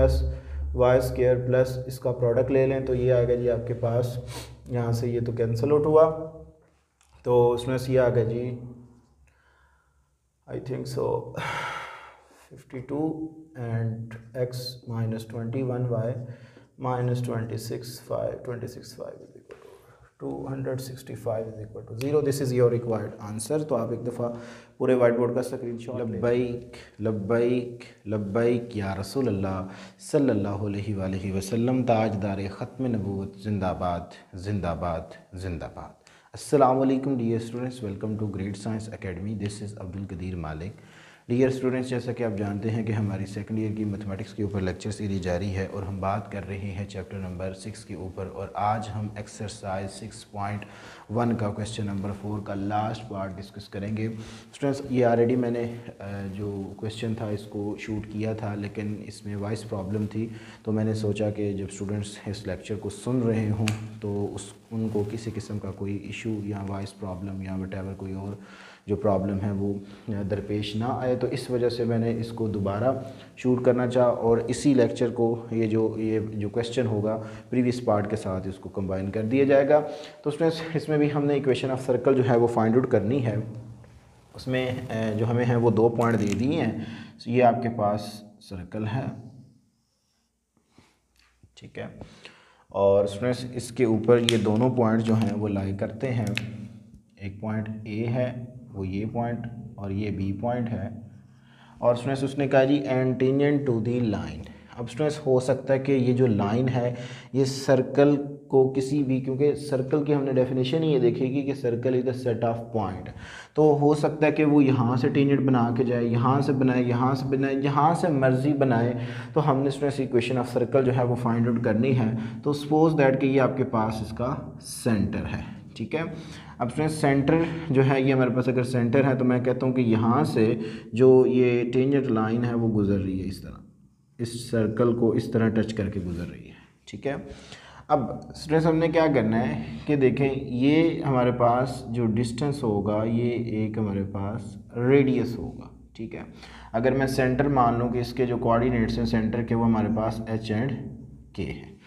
y² प्लस इसका प्रोडक्ट ले लें तो ये आएगा जी आपके पास, यहाँ से ये तो कैंसिल आउट हुआ। तो उसमें से आ गया जी I think so 52 and x -21 y -265 265 is equal to 0। This is your required answer. तो आप एक दफ़ा पूरे वाइट बोर्ड का स्क्रीनशॉट लब्बैक लब्बैक लब्बैक या रसूल अल्लाह सल्लल्लाहु अलैहि वसल्लम, ताजदार ख़त्म नबूवत जिंदाबाद जिंदाबाद जिंदाबाद। अस्सलामु अलैकुम dear students, welcome to great science academy. This is Abdul Qadeer Malik. Dear students, जैसा कि आप जानते हैं कि हमारी सेकंड ईयर की मैथमेटिक्स के ऊपर लेक्चर सीरीज जारी है और हम बात कर रहे हैं चैप्टर नंबर 6 के ऊपर। और आज हम एक्सरसाइज 6.1 का क्वेश्चन नंबर 4 का लास्ट पार्ट डिस्कस करेंगे। स्टूडेंट्स, ये ऑलरेडी मैंने जो क्वेश्चन था इसको शूट किया था, लेकिन इसमें वॉइस प्रॉब्लम थी, तो मैंने सोचा कि जब स्टूडेंट्स इस लेक्चर को सुन रहे हों तो उनको किसी किस्म का कोई इशू या वॉइस प्रॉब्लम या वटेवर कोई और जो प्रॉब्लम है वो दरपेश ना आए, तो इस वजह से मैंने इसको दोबारा शूट करना चाहा और इसी लेक्चर को ये जो क्वेश्चन होगा प्रीवियस पार्ट के साथ इसको कंबाइन कर दिया जाएगा। तो स्टूडेंट्स, इसमें भी हमने इक्वेशन ऑफ सर्कल जो है वो फाइंड आउट करनी है। उसमें जो हमें है वो 2 पॉइंट दे दिए हैं। ये आपके पास सर्कल है, ठीक है, और स्टूडेंट्स इसके ऊपर ये दोनों पॉइंट जो हैं वो लाई करते हैं। एक पॉइंट ए है, वो ये पॉइंट, और ये बी पॉइंट है। और स्टूडेंट्स उसने कहा जी एंटीनियन टू दी लाइन। अब स्टूडेंट्स हो सकता है कि ये जो लाइन है ये सर्कल को किसी भी, क्योंकि सर्कल की हमने डेफिनेशन ही ये देखेगी कि circle is the set of point, तो हो सकता है कि वो यहाँ से टेंजेंट बना के जाए, यहाँ से बनाए, यहाँ से बनाए, जहाँ से मर्जी बनाए। तो हमने स्टूडेंट्स इक्वेशन ऑफ सर्कल जो है वो फाइंड आउट करनी है। तो सपोज दैट कि ये आपके पास इसका सेंटर है, ठीक है। अब स्टूडेंट सेंटर जो है ये हमारे पास अगर सेंटर है तो मैं कहता हूँ कि यहाँ से जो ये टेंजेंट लाइन है वो गुजर रही है इस तरह, इस सर्कल को इस तरह टच करके गुजर रही है, ठीक है। अब स्टूडेंट्स हमने क्या करना है कि देखें, ये हमारे पास जो डिस्टेंस होगा ये एक हमारे पास रेडियस होगा, ठीक है। अगर मैं सेंटर मान लूँ कि इसके जो कोऑर्डिनेट्स हैं सेंटर के वो हमारे पास एच एंड के हैं,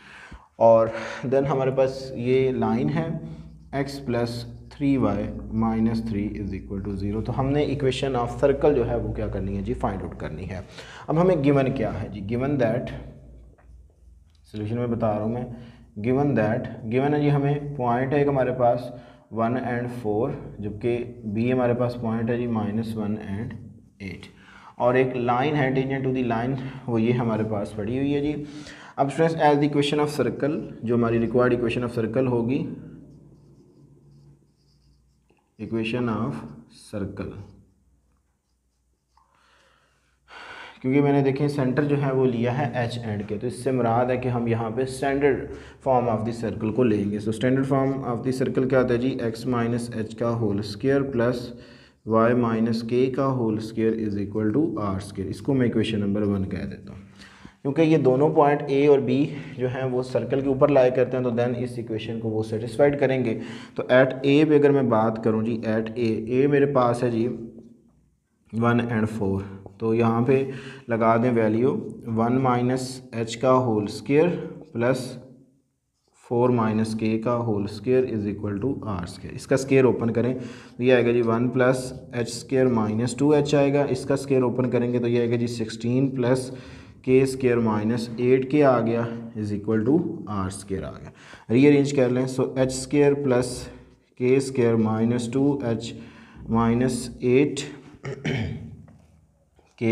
और देन हमारे पास ये लाइन है x + 3y - 3 = 0। तो हमने इक्वेशन ऑफ सर्कल जो है वो क्या करनी है जी, फाइंड आउट करनी है। अब हमें गिवन क्या है जी, गिवन दैट, सोल्यूशन में बता रहा हूँ मैं, गिवन है जी हमें पॉइंट है एक हमारे पास 1 और 4, जबकि बी हमारे पास पॉइंट है जी -1 और 8, और एक लाइन है टेंजेंट टू दी लाइन, वो ये हमारे पास पड़ी हुई है जी। अब students as the equation of circle, जो हमारी रिक्वायर्ड इक्वेशन ऑफ सर्कल होगी, इक्वेशन ऑफ सर्कल, क्योंकि मैंने देखें सेंटर जो है वो लिया है एच एंड के, तो इससे मुराद है कि हम यहाँ पे standard form of the circle को लेंगे। So standard form of the circle क्या होता है जी, x - h का whole square plus y - k का whole square is equal to r square. इसको मैं इक्वेशन नंबर 1 कह देता हूँ, क्योंकि ये दोनों पॉइंट ए और बी जो हैं वो सर्कल के ऊपर लाई करते हैं, तो देन इस इक्वेशन को वो सेटिस्फाइड करेंगे। तो एट ए पे अगर मैं बात करूँ जी, एट ए मेरे पास है जी 1 और 4, तो यहाँ पे लगा दें वैल्यू 1 - h का होल स्क्वायर प्लस 4 - k का whole square is equal to r square. इसका स्क्वायर ओपन करें तो ये आएगा जी 1 + h² - 2h आएगा। इसका स्क्वायर ओपन करेंगे तो ये आएगा जी 16 + k² - 8k आ गया is equal to r square आ गया। रीअरेंज कर लें, so h² + k² - 2h - 8k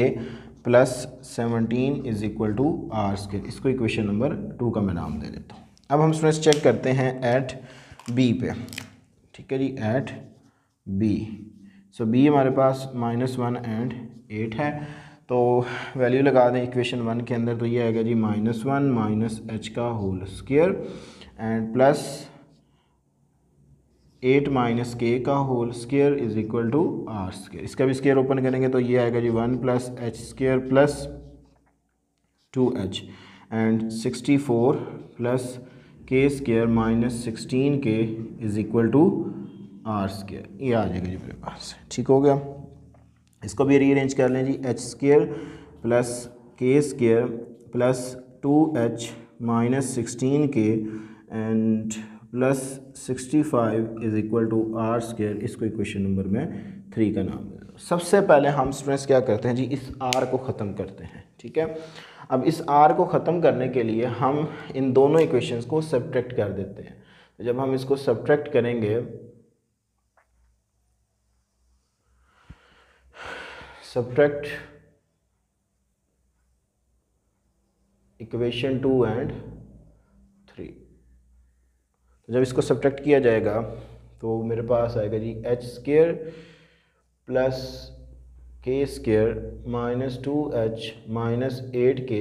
+ 17 is equal to r square. इसको इक्वेशन नंबर 2 का मैं नाम दे देता हूँ। अब हम स्टूडेंट्स चेक करते हैं एट बी पे, ठीक है जी, एट बी। सो बी हमारे पास -1 और 8 है, तो वैल्यू लगा दें इक्वेशन 1 के अंदर, तो ये आएगा जी -1 - h का whole square and plus 8 - k का whole square is equal to r square. इसका भी स्क्वायर ओपन करेंगे तो ये आएगा जी 1 + h² + 2h and 64 + k² - 16k is equal to r square. ये आ जाएगा जी मेरे पास, ठीक हो गया। इसको भी रीअरेंज कर लें जी, h² + k² + 2h - 16k and plus 65 is equal to r square. इसको इक्वेशन नंबर में 3 का नाम दे दो। सबसे पहले हम स्टूडेंट्स क्या करते हैं जी, इस r को ख़त्म करते हैं, ठीक है। अब इस r को ख़त्म करने के लिए हम इन दोनों इक्वेशंस को सब्ट्रैक्ट कर देते हैं। तो जब हम इसको सब्ट्रैक्ट करेंगे, सब्ट्रैक्ट इक्वेशन 2 और 3, तो जब इसको सब्ट्रैक्ट किया जाएगा तो मेरे पास आएगा जी h² + k square minus 2h minus 8k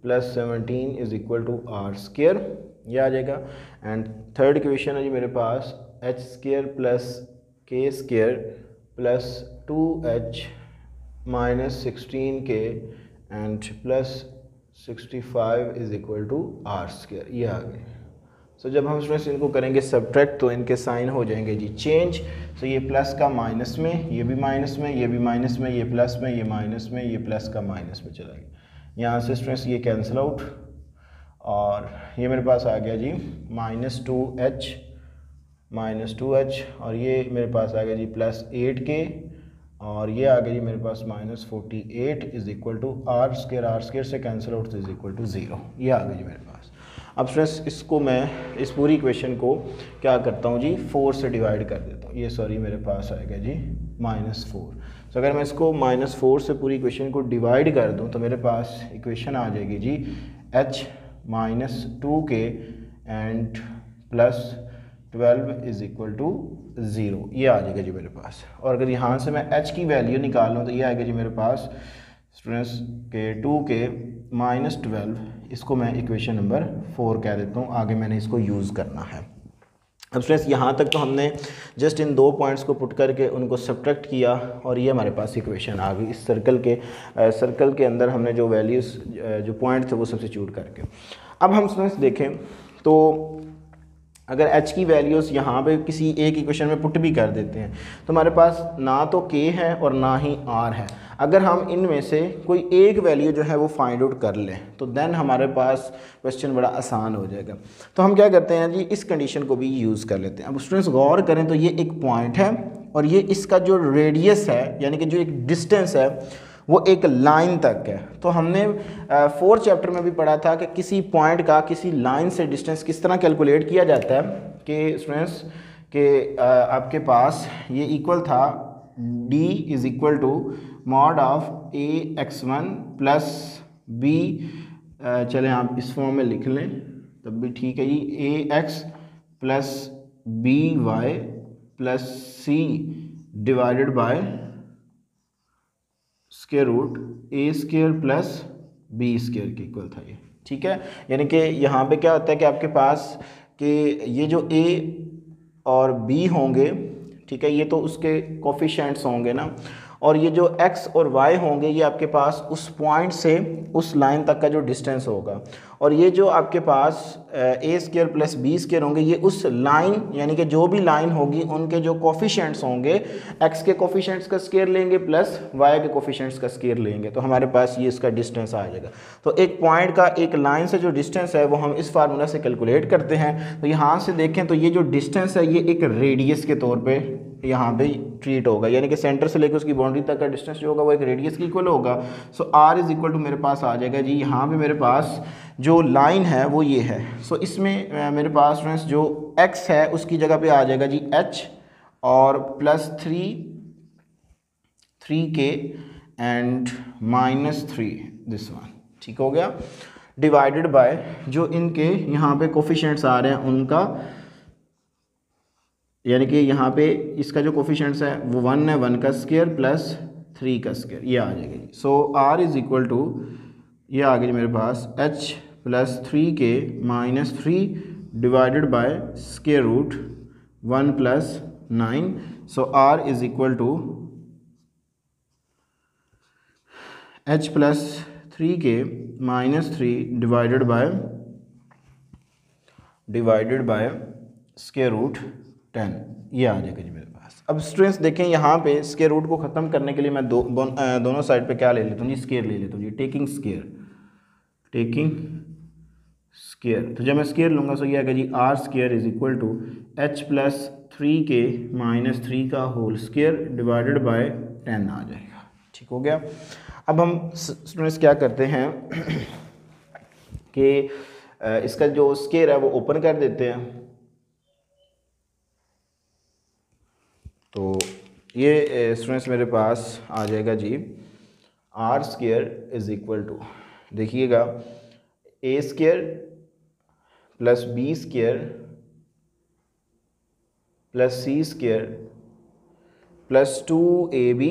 plus 17 is equal to r square, ये आ जाएगा। एंड थर्ड इक्वेशन है जी मेरे पास h square plus k square plus 2h minus 16k and plus 65 is equal to r square, ये आ गए। सो जब हम स्टूडेंट्स इनको करेंगे सब्ट्रैक्ट तो इनके साइन हो जाएंगे जी चेंज। सो ये प्लस का माइनस में, ये भी माइनस में, ये भी माइनस में, ये प्लस में, ये माइनस में, ये प्लस का माइनस में चला गया। यहाँ से स्टूडेंट्स ये कैंसिल आउट और ये मेरे पास आ गया जी माइनस 2h और ये मेरे पास आ गया जी प्लस 8k और ये आ गया जी मेरे पास minus 48 is equal to r square से cancel out is equal to 0, ये आ गया जी मेरे पास। अब स्टूडेंट्स इसको मैं इस पूरी इक्वेशन को क्या करता हूँ जी 4 से डिवाइड कर देता हूँ। ये सॉरी मेरे पास आएगा जी -4। तो अगर मैं इसको -4 से पूरी इक्वेशन को डिवाइड कर दूँ तो मेरे पास इक्वेशन आ जाएगी जी h minus 2k and plus 12 is equal to 0, ये आ जाएगा जी मेरे पास। और अगर यहाँ से मैं h की वैल्यू निकाल लूँ तो ये आएगा जी मेरे पास स्टूडेंट्स के 2k माइनस 12, इसको मैं इक्वेशन नंबर 4 कह देता हूँ, आगे मैंने इसको यूज़ करना है। अब स्टूडेंट्स यहाँ तक तो हमने जस्ट इन 2 पॉइंट्स को पुट करके उनको सब्ट्रैक्ट किया और ये हमारे पास इक्वेशन आ गई इस सर्कल के अंदर हमने जो वैल्यूज़ जो पॉइंट थे वो सब्स्टिट्यूट करके। अब हम स्टूडेंट्स देखें तो अगर h की वैल्यूज़ यहाँ पे किसी एक इक्वेशन में पुट भी कर देते हैं तो हमारे पास ना तो k है और ना ही r है। अगर हम इनमें से कोई एक वैल्यू जो है वो फाइंड आउट कर लें तो देन हमारे पास क्वेश्चन बड़ा आसान हो जाएगा। तो हम क्या करते हैं जी इस कंडीशन को भी यूज़ कर लेते हैं। अब स्टूडेंट्स गौर करें तो ये एक पॉइंट है और ये इसका जो रेडियस है यानी कि जो एक डिस्टेंस है वो एक लाइन तक है। तो हमने 4th चैप्टर में भी पढ़ा था कि किसी पॉइंट का किसी लाइन से डिस्टेंस किस तरह कैलकुलेट किया जाता है कि स्टूडेंट्स के आपके पास ये इक्वल था d is equal to mod of ax1 plus b, चलें आप इस फॉर्म में लिख लें तब भी ठीक है जी, ax plus by plus c divided by square root a square plus b square के इक्वल था ये, ठीक है। यानी कि यहाँ पे क्या होता है कि आपके पास कि ये जो ए और बी होंगे, ठीक है, ये तो उसके कोफिशिएंट्स होंगे ना, और ये जो x और y होंगे ये आपके पास उस पॉइंट से उस लाइन तक का जो डिस्टेंस होगा, और ये जो आपके पास ए स्क्वायर प्लस बी स्क्वायर होंगे ये उस लाइन यानी कि जो भी लाइन होगी उनके जो कोफिशिएंट्स होंगे x के कोफिशिएंट्स का स्क्वायर लेंगे प्लस y के कोफिशिएंट्स का स्क्वायर लेंगे, तो हमारे पास ये इसका डिस्टेंस आ जाएगा। तो एक पॉइंट का एक लाइन से जो डिस्टेंस है वो हम इस फार्मूला से कैलकुलेट करते हैं। तो यहाँ से देखें तो ये जो डिस्टेंस है ये एक रेडियस के तौर पर यहाँ पे ट्रीट होगा, यानी कि सेंटर से लेकर उसकी बाउंड्री तक का डिस्टेंस जो होगा वो एक रेडियस के इक्वल होगा। सो r इज इक्वल टू मेरे पास आ जाएगा जी, यहाँ पे मेरे पास जो लाइन है वो ये है। सो इसमें मेरे पास फ्रेंड्स जो x है उसकी जगह पे आ जाएगा जी h और plus 3k and -3 this one, ठीक हो गया, डिवाइडेड बाय जो इनके यहाँ पे कोफिशिएंट्स आ रहे हैं उनका, यानी कि यहाँ पे इसका जो कोफिशिएंट्स है वो 1 है, 1 का स्क्वायर प्लस 3 का स्क्वायर, ये आ जाएगा जी। So r is equal to ये आ गया मेरे पास h plus 3k minus 3 divided by square root 1 plus 9। So r is equal to h plus 3k minus 3 divided by square root 10, ये आ जाएगा जी मेरे पास। अब स्टूडेंट्स देखें यहाँ पे स्क्वायर रूट को ख़त्म करने के लिए मैं दोनों साइड पे क्या ले लेता हूँ जी, स्क्वायर ले लेता हूँ जी, टेकिंग स्क्वायर। तो जब मैं स्क्वायर लूँगा तो ये आएगा जी r square is equal to h plus 3k minus 3 का होल स्क्वायर डिवाइडेड बाय 10 आ जाएगा, ठीक हो गया। अब हम स्टूडेंट्स क्या करते हैं कि इसका जो स्क्वायर है वो ओपन कर देते हैं। तो ये स्टूडेंट्स मेरे पास आ जाएगा जी r square is equal to, देखिएगा a square plus b square plus c square plus 2ab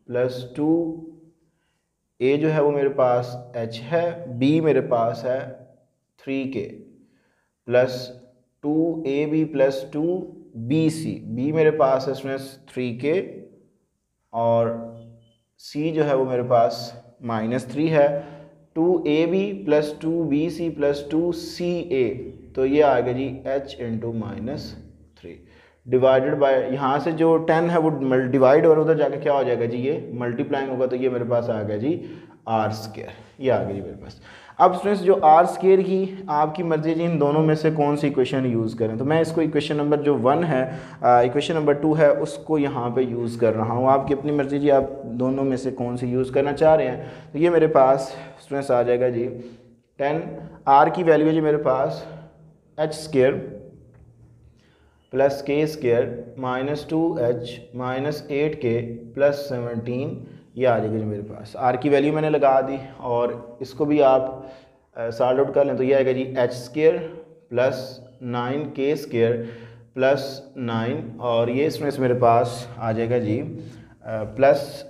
plus 2 a जो है वो मेरे पास h है, b मेरे पास है 3k plus 2ab plus 2bc, b मेरे पास है स्टूडेंट्स 3k और c जो है वो मेरे पास -3 है। 2ab plus 2bc plus 2ca, तो ये आ गया जी h इंटू -3 डिवाइडेड बाय, यहाँ से जो 10 है वो डिवाइड और उधर जाकर क्या हो जाएगा जी, ये मल्टीप्लाइंग होगा, तो ये मेरे पास आ गया जी आर स्क्वायर, ये आ गया जी मेरे पास। अब स्टूडेंट्स जो आर स्क्वायर की आपकी मर्जी जी, इन दोनों में से कौन सी इक्वेशन यूज़ करें, तो मैं इसको इक्वेशन नंबर जो 1 है, इक्वेशन नंबर 2 है, उसको यहाँ पे यूज़ कर रहा हूँ। आपकी अपनी मर्जी जी, आप दोनों में से कौन सी यूज़ करना चाह रहे हैं। तो ये मेरे पास स्टूडेंट्स आ जाएगा जी 10, आर की वैल्यू है जी मेरे पास h square plus k square -2h -8k plus 17, ये आ जाएगी जो मेरे पास। आर की वैल्यू मैंने लगा दी और इसको भी आप सॉल्व आउट कर लें, तो ये आएगा जी H square plus 9k square plus 9, और ये इसमें से मेरे पास आ जाएगा जी plus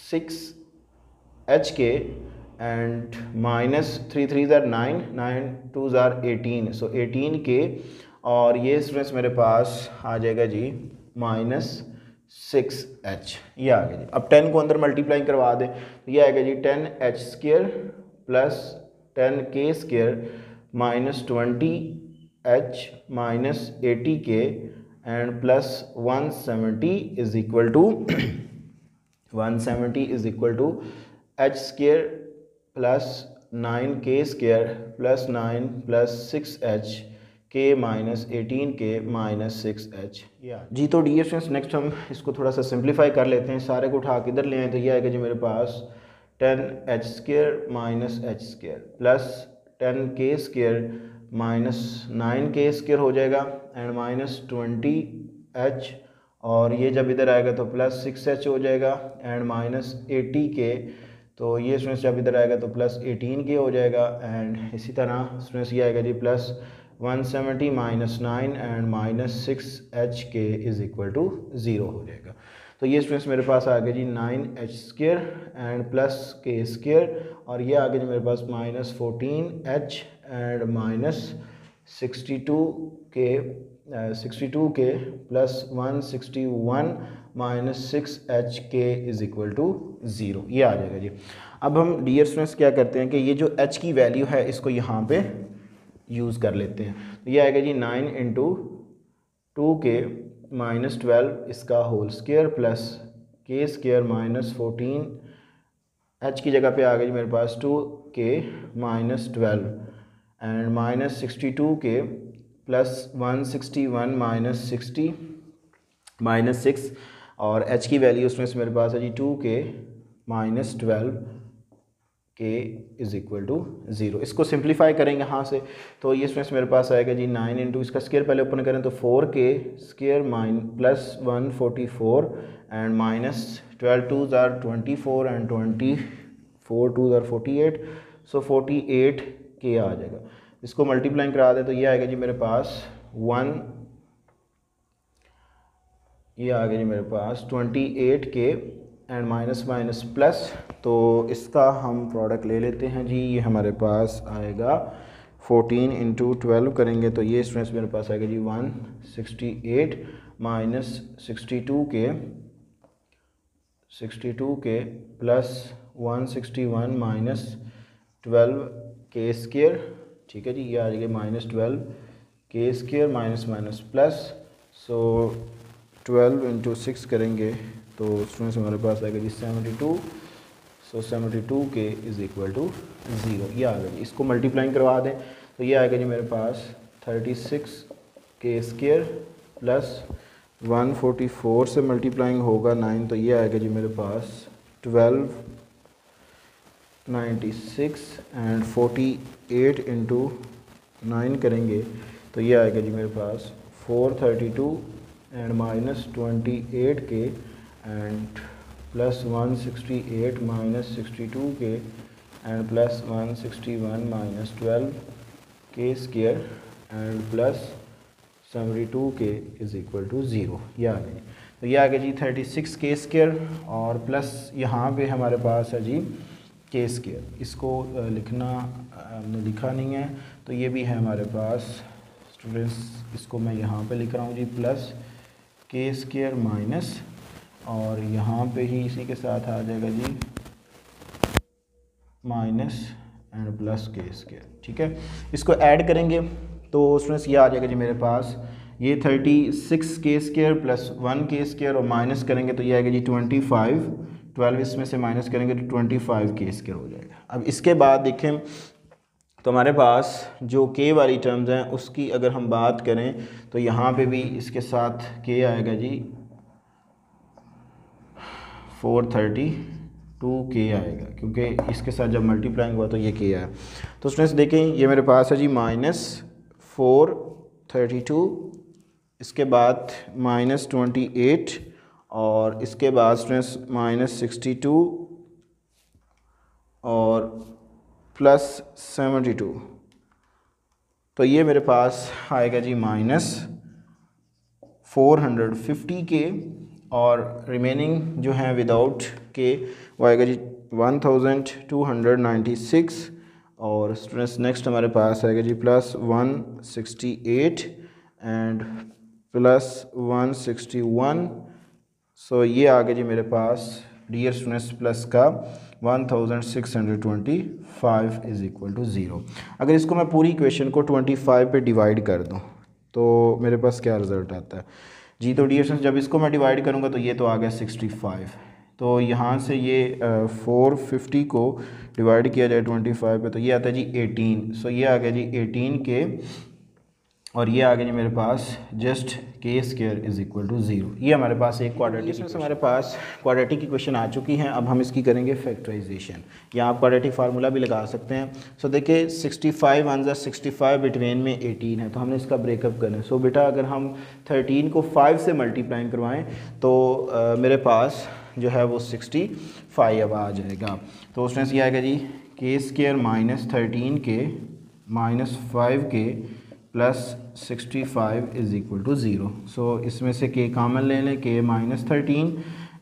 6hk and -3 3 tsar 9 9 2 tsar 18, so 18k, और ये स्टूडेंट्स मेरे पास आ जाएगा जी -6h, ये आ गया जी। अब 10 को अंदर मल्टीप्लाई करवा दें, तो ये आएगा जी 10h square plus 10k square -20h -80k and plus 170 is equal to 170 is equal to h square plus 9k square plus 9 plus 6h k -18k -6h, जी। तो डियर स्टूडेंट्स नेक्स्ट हम इसको थोड़ा सा सिंप्लीफाई कर लेते हैं, सारे को उठा के इधर ले आए, तो ये आएगा जी मेरे पास 10h square -h square plus 10k square -9k square हो जाएगा एंड -20h, और ये जब इधर आएगा तो प्लस 6h हो जाएगा एंड -80k, तो ये स्टूडेंट्स जब इधर आएगा तो प्लस 18k हो जाएगा एंड इसी तरह स्टूडेंट्स ये आएगा जी plus 170 -9 and -6hk is equal to 0 हो जाएगा। तो ये स्टूडेंट्स मेरे पास आ गया जी 9h square and plus k square, और ये आ गया जी मेरे पास -14h and -62k plus 161 -6hk is equal to 0, ये आ जाएगा जी। अब हम डियर स्टूडेंट्स क्या करते हैं कि ये जो h की वैल्यू है इसको यहाँ पे यूज़ कर लेते हैं, तो ये आएगा जी 9 इंटू 2k -12 इसका whole square plus k square -14, h की जगह पे आ गया जी मेरे पास 2k -12 एंड -62k प्लस 161 -6, और h की वैल्यू उसमें से मेरे पास है जी 2k -12 k is equal to 0। इसको सिंप्लीफाई करेंगे यहाँ से, तो ये स्टूडेंट्स मेरे पास आएगा जी 9 इंटू इसका स्क्वायर पहले ओपन करें तो 4k स्क्वायर प्लस 144 एंड -12 2 ज़ार 24 एंड 24 2 ज़ार 48, सो 48k आ जाएगा। इसको मल्टीप्लाई करा दें तो ये आएगा जी मेरे पास 1, ये आ गया जी मेरे पास 28k एंड माइनस प्लस, तो इसका हम प्रोडक्ट ले लेते हैं जी। ये हमारे पास आएगा 14 इंटू 12 करेंगे तो ये स्टूडेंट्स मेरे पास आएगा जी 168 minus 62k plus 161 minus 12k square, ठीक है जी। ये आ जाएगा -12k स्क्वायर माइनस प्लस, सो 12 इंटू 6 करेंगे तो स्टूडेंट्स हमारे पास आएगा जी 72, सो 72k इज़ इक्वल टू 0, ये आ गया जी। इसको मल्टीप्लाइंग करवा दें तो ये आएगा जी मेरे पास 36k स्क्वायर प्लस 144 से मल्टीप्लाइंग होगा 9, तो ये आएगा जी मेरे पास 1296 एंड 48 इंटू 9 करेंगे तो ये आएगा जी मेरे पास 432 and -28k and plus 168 minus 62k and plus 161 minus 12k square and plus 72k is equal to 0, ये आ गई। तो ये आ गया जी 36 के स्क्वायर और प्लस यहाँ पे हमारे पास है जी के स्क्वायर। इसको लिखना हमने लिखा नहीं है, तो ये भी है हमारे पास स्टूडेंट्स, इसको मैं यहाँ पे लिख रहा हूँ जी प्लस के स्क्वायर माइनस, और यहाँ पे ही इसी के साथ आ जाएगा जी minus and plus k square. ठीक है, इसको ऐड करेंगे तो स्टूडेंट्स ये आ जाएगा जी मेरे पास ये 36 के स्क्वायर प्लस 1 के स्क्वायर, और माइनस करेंगे तो ये आएगा जी 25, 12 इसमें से माइनस करेंगे तो 25 के स्क्वायर हो जाएगा। अब इसके बाद देखें तो हमारे पास जो के वाली टर्म्स हैं उसकी अगर हम बात करें तो यहाँ पे भी इसके साथ के आएगा जी 432 के आएगा, क्योंकि इसके साथ जब मल्टीप्लाइंग हुआ तो ये के आया। तो स्टूडेंट्स देखें ये मेरे पास है जी -432, इसके बाद -28, और इसके बाद स्टूडेंट्स -62 और +72, तो ये मेरे पास आएगा जी -450 के, और रिमेनिंग जो है विदाउट के वो आएगा जी 1296, और स्टूडेंट्स नेक्स्ट हमारे पास आएगा जी +168 एंड +161। सो ये आ गया जी मेरे पास डियर स्टूडेंट्स प्लस का 1625 इज़ इक्वल टू 0। अगर इसको मैं पूरी इक्वेशन को 25 पे डिवाइड कर दूं तो मेरे पास क्या रिज़ल्ट आता है जी। तो डियर स्टूडेंट्स जब इसको मैं डिवाइड करूंगा तो ये तो आ गया 65, तो यहाँ से ये 450 को डिवाइड किया जाए 25 पे तो ये आता है जी 18। सो ये आ गया जी 18 के, और ये आ गया जी मेरे पास जस्ट के स्क्वायर इज़ इक्वल टू 0। ये हमारे पास एक क्वाड्रेटिक, हमारे पास क्वाड्रेटिक इक्वेशन आ चुकी हैं। अब हम इसकी करेंगे फैक्टराइजेशन, या आप क्वाड्रेटिक फार्मूला भी लगा सकते हैं। सो देखिए 65 वन ज़ा 65, बिटवीन में 18 है, तो हमने इसका ब्रेकअप करना है। सो बेटा अगर हम 13 को 5 से मल्टीप्लाई करवाएँ तो मेरे पास जो है वो 65 अब आ जाएगा। तो उसमें से आएगा जी के स्क्वायर -13 के -5 के +65 इज़ इक्वल टू 0। सो इसमें से के कामन ले लें, के -13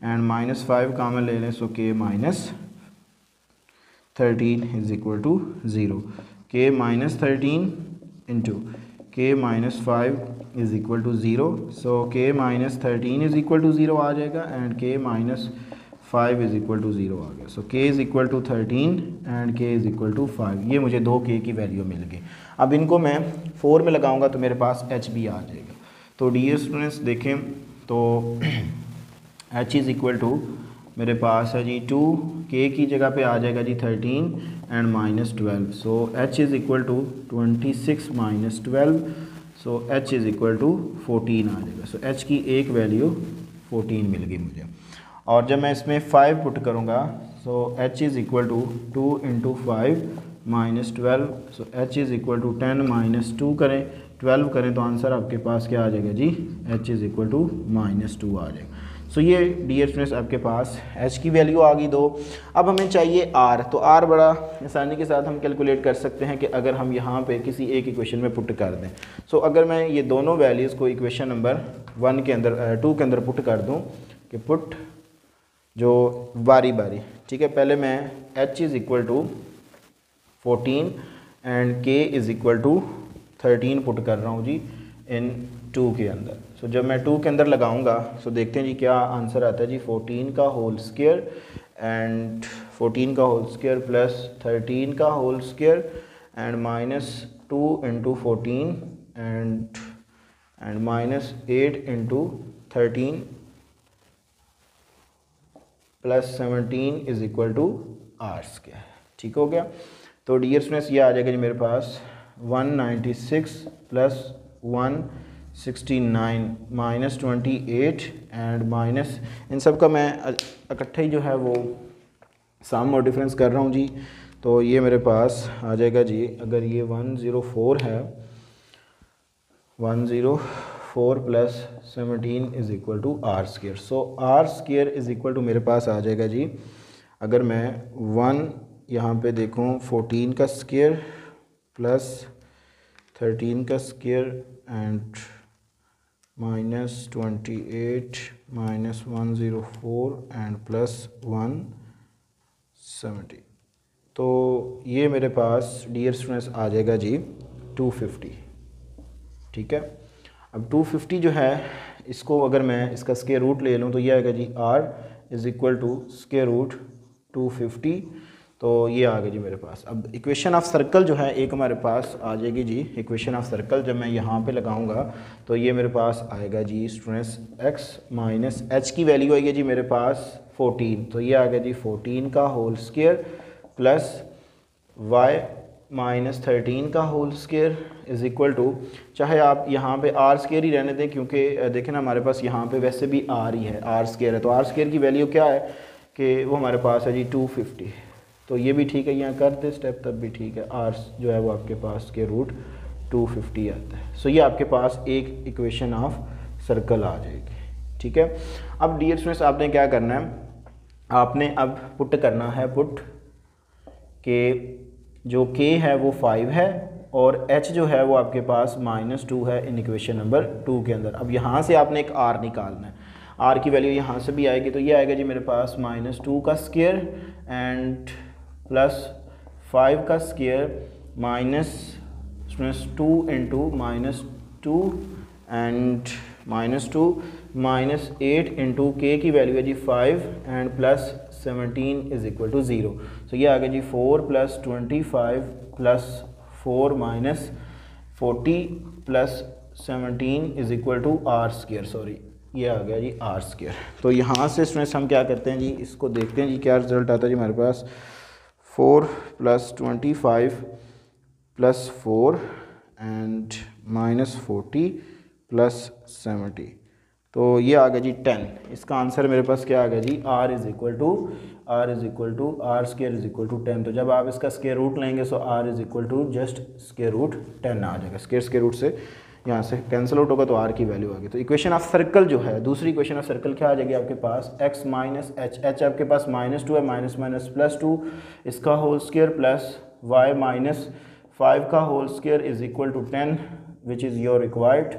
एंड -5 कामन ले लें, सो के -13 इज़ इक्वल टू 0। के -13 इंटू के -5 इज़ इक्वल टू 0। सो के -13 इज़ इक्वल टू 0 आ जाएगा, एंड के -5 इज़ इक्वल टू 0 आ गया। सो के is equal to 13 and k is equal to 5। ये मुझे दो के की वैल्यू मिल गई। अब इनको मैं 4 में लगाऊंगा तो मेरे पास एच भी आ जाएगा। तो डियर स्टूडेंट्स देखें तो एच इज़ इक्वल टू मेरे पास है जी 2, के की जगह पे आ जाएगा जी 13 and -12। So h is equal to 26 -12, so h is equal to 14 आ जाएगा। सो एच की एक वैल्यू 14 मिल गई मुझे। और जब मैं इसमें 5 पुट करूँगा so h is equal to 2 into 5 -12, so h is equal to 10 -2 करें 12 करें तो आंसर आपके पास क्या आ जाएगा जी, एच इज़ इक्वल टू -2 आ जाएगा। सो ये डियर स्टूडेंट्स आपके पास एच की वैल्यू आ गई 2। अब हमें चाहिए आर, तो आर बड़ा आसानी के साथ हम कैलकुलेट कर सकते हैं कि अगर हम यहाँ पे किसी एक इक्वेशन में पुट कर दें। सो अगर मैं ये दोनों वैल्यूज़ को इक्वेशन नंबर 1 के अंदर 2 के अंदर पुट कर दूँ कि पुट जो बारी बारी, ठीक है, पहले मैं h is equal to 14 and k is equal to 13 put कर रहा हूँ जी इन 2 के अंदर। सो जब मैं 2 के अंदर लगाऊंगा सो देखते हैं जी क्या आंसर आता है जी, 14 का होल स्क्वायर एंड 14 का होल स्क्वायर प्लस 13 का whole square and -2 into 14 and -8 into 13 +17 is equal to r square. ठीक हो गया। तो डियर स्टूडेंट्स ये आ जाएगा जी मेरे पास 196 + 169 -28 एंड माइनस इन सब का मैं इकट्ठे ही जो है वो सम और डिफरेंस कर रहा हूँ जी। तो ये मेरे पास आ जाएगा जी, अगर ये 104 है 104 + 17 is equal to r square. So r square is equal to मेरे पास आ जाएगा जी, अगर मैं 1 यहाँ पे देखूँ 14 का स्क्वायर प्लस 13 का स्क्वायर एंड -28 -104 एंड +170। तो ये मेरे पास डियर स्टूडेंट्स आ जाएगा जी 250। ठीक है, अब 250 जो है इसको अगर मैं इसका स्क्वायर रूट ले लूँ तो ये आएगा जी r is equal to square root 250। तो ये आ गया जी मेरे पास। अब इक्वेशन ऑफ सर्कल जो है एक हमारे पास आ जाएगी जी। इक्वेशन ऑफ सर्कल जब मैं यहाँ पे लगाऊंगा तो ये मेरे पास आएगा जी स्टूडेंट्स x माइनस h की वैल्यू आएगी जी मेरे पास 14। तो ये आ गया जी 14 का whole square plus y minus 13 का whole square is equal to, चाहे आप यहाँ पे आर स्क्वायर ही रहने दें क्योंकि देखें ना हमारे पास यहाँ पे वैसे भी आर ही है, आर स्क्वायर है। तो आर स्क्वायर की वैल्यू क्या है कि वो हमारे पास है जी 250। तो ये भी ठीक है, यहाँ करते स्टेप तब भी ठीक है। आर जो है वो आपके पास के रूट 250 आता है। सो ये आपके पास एक इक्वेशन ऑफ सर्कल आ जाएगी। ठीक है, अब डियर स्टूडेंट्स आपने क्या करना है, आपने अब पुट करना है, पुट के जो k है वो 5 है और h जो है वो आपके पास -2 है इन इक्वेशन नंबर 2 के अंदर। अब यहाँ से आपने एक r निकालना है, r की वैल्यू यहाँ से भी आएगी। तो ये आएगा जी मेरे पास -2 का स्क्वायर एंड प्लस 5 का square minus 2 into -2 and -2 -8 into k की वैल्यू है जी 5 and plus 17 is equal to 0। तो ये आ गया जी 4 + 25 + 4 - 40 + 17 is equal to r square. Sorry, ये आ गया जी r स्क्वायर। तो यहाँ से स्टूडेंट्स हम क्या करते हैं जी, इसको देखते हैं जी क्या रिजल्ट आता है जी हमारे पास। 4 + 25 + 4 एंड -40 + 70। तो ये आ गया जी 10। इसका आंसर मेरे पास क्या आ गया जी, r is equal to r square is equal to 10। तो जब आप इसका स्क्वायर रूट लेंगे so r is equal to just square root 10 आ जाएगा। स्क्वायर रूट से यहाँ से कैंसिल आउट होगा तो r की वैल्यू आ गई। तो इक्वेशन ऑफ सर्कल जो है, दूसरी इक्वेशन ऑफ सर्कल क्या आ जाएगी आपके पास, x माइनस h आपके पास -2 है, माइनस माइनस +2 इसका whole square plus y minus 5 का whole square is equal to 10 which is your required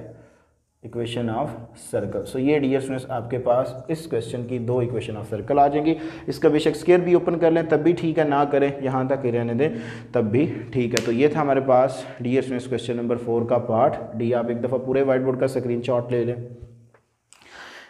equation of circle. So ये डियर स्टूडेंट्स आपके पास इस क्वेश्चन की 2 इक्वेशन ऑफ सर्कल आ जाएंगी। इसका बेशक स्क्वायर भी ओपन कर लें तब भी ठीक है, ना करें यहाँ तक ही रहने दें तब भी ठीक है। तो ये था हमारे पास डियर स्टूडेंट्स क्वेश्चन नंबर 4 का पार्ट डी। आप एक दफ़ा पूरे वाइट बोर्ड का स्क्रीनशॉट ले लें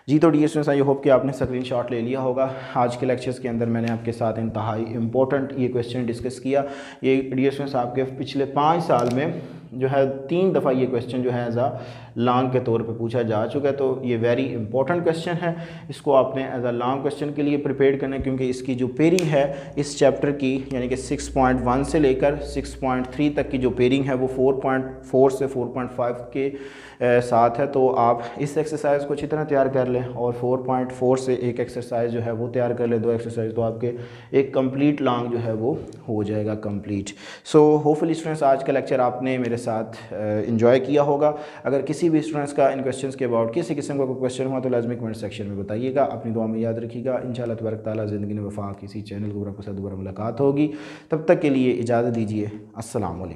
जी। तो डियर स्टूडेंट्स आई होप कि आपने स्क्रीनशॉट ले लिया होगा। आज के लेक्चर्स के अंदर मैंने आपके साथ इंतहाई इंपॉर्टेंट ये क्वेश्चन डिस्कस किया। ये डियर स्टूडेंट्स आपके पिछले 5 साल में जो है 3 दफ़ा ये क्वेश्चन जो है एज आ लॉन्ग के तौर पे पूछा जा चुका है। तो ये वेरी इंपॉर्टेंट क्वेश्चन है, इसको आपने एज आ लॉन्ग क्वेश्चन के लिए प्रिपेयर करना है क्योंकि इसकी जो पेयरिंग है इस चैप्टर की यानी कि 6.1 से लेकर 6.3 तक की जो पेयरिंग है वो 4.4 से 4.5 के साथ है। तो आप इस एक्सरसाइज को अच्छी तरह तैयार कर लें और 4.4 से एक एक्सरसाइज जो है वो तैयार कर ले, 2 एक्सरसाइज, तो आपके एक कंप्लीट लॉन्ग जो है वो हो जाएगा कंप्लीट। सो होपफुली स्टूडेंट्स आज का लेक्चर आपने मेरे साथ एंजॉय किया होगा। अगर किसी भी स्टूडेंट्स का इन क्वेश्चंस के अबाउट किसी किस्म का कोई क्वेश्चन हुआ तो लाजमी कमेंट सेक्शन में बताइएगा। अपनी दुआ में याद रखिएगा। इंशाअल्लाह तबारक तआला ज़िंदगी में वफा किसी चैनल के ऊपर आपके साथ दोबारा मुलाकात होगी। तब तक के लिए इजाज़त दीजिए। अस्सलाम वालेकुम।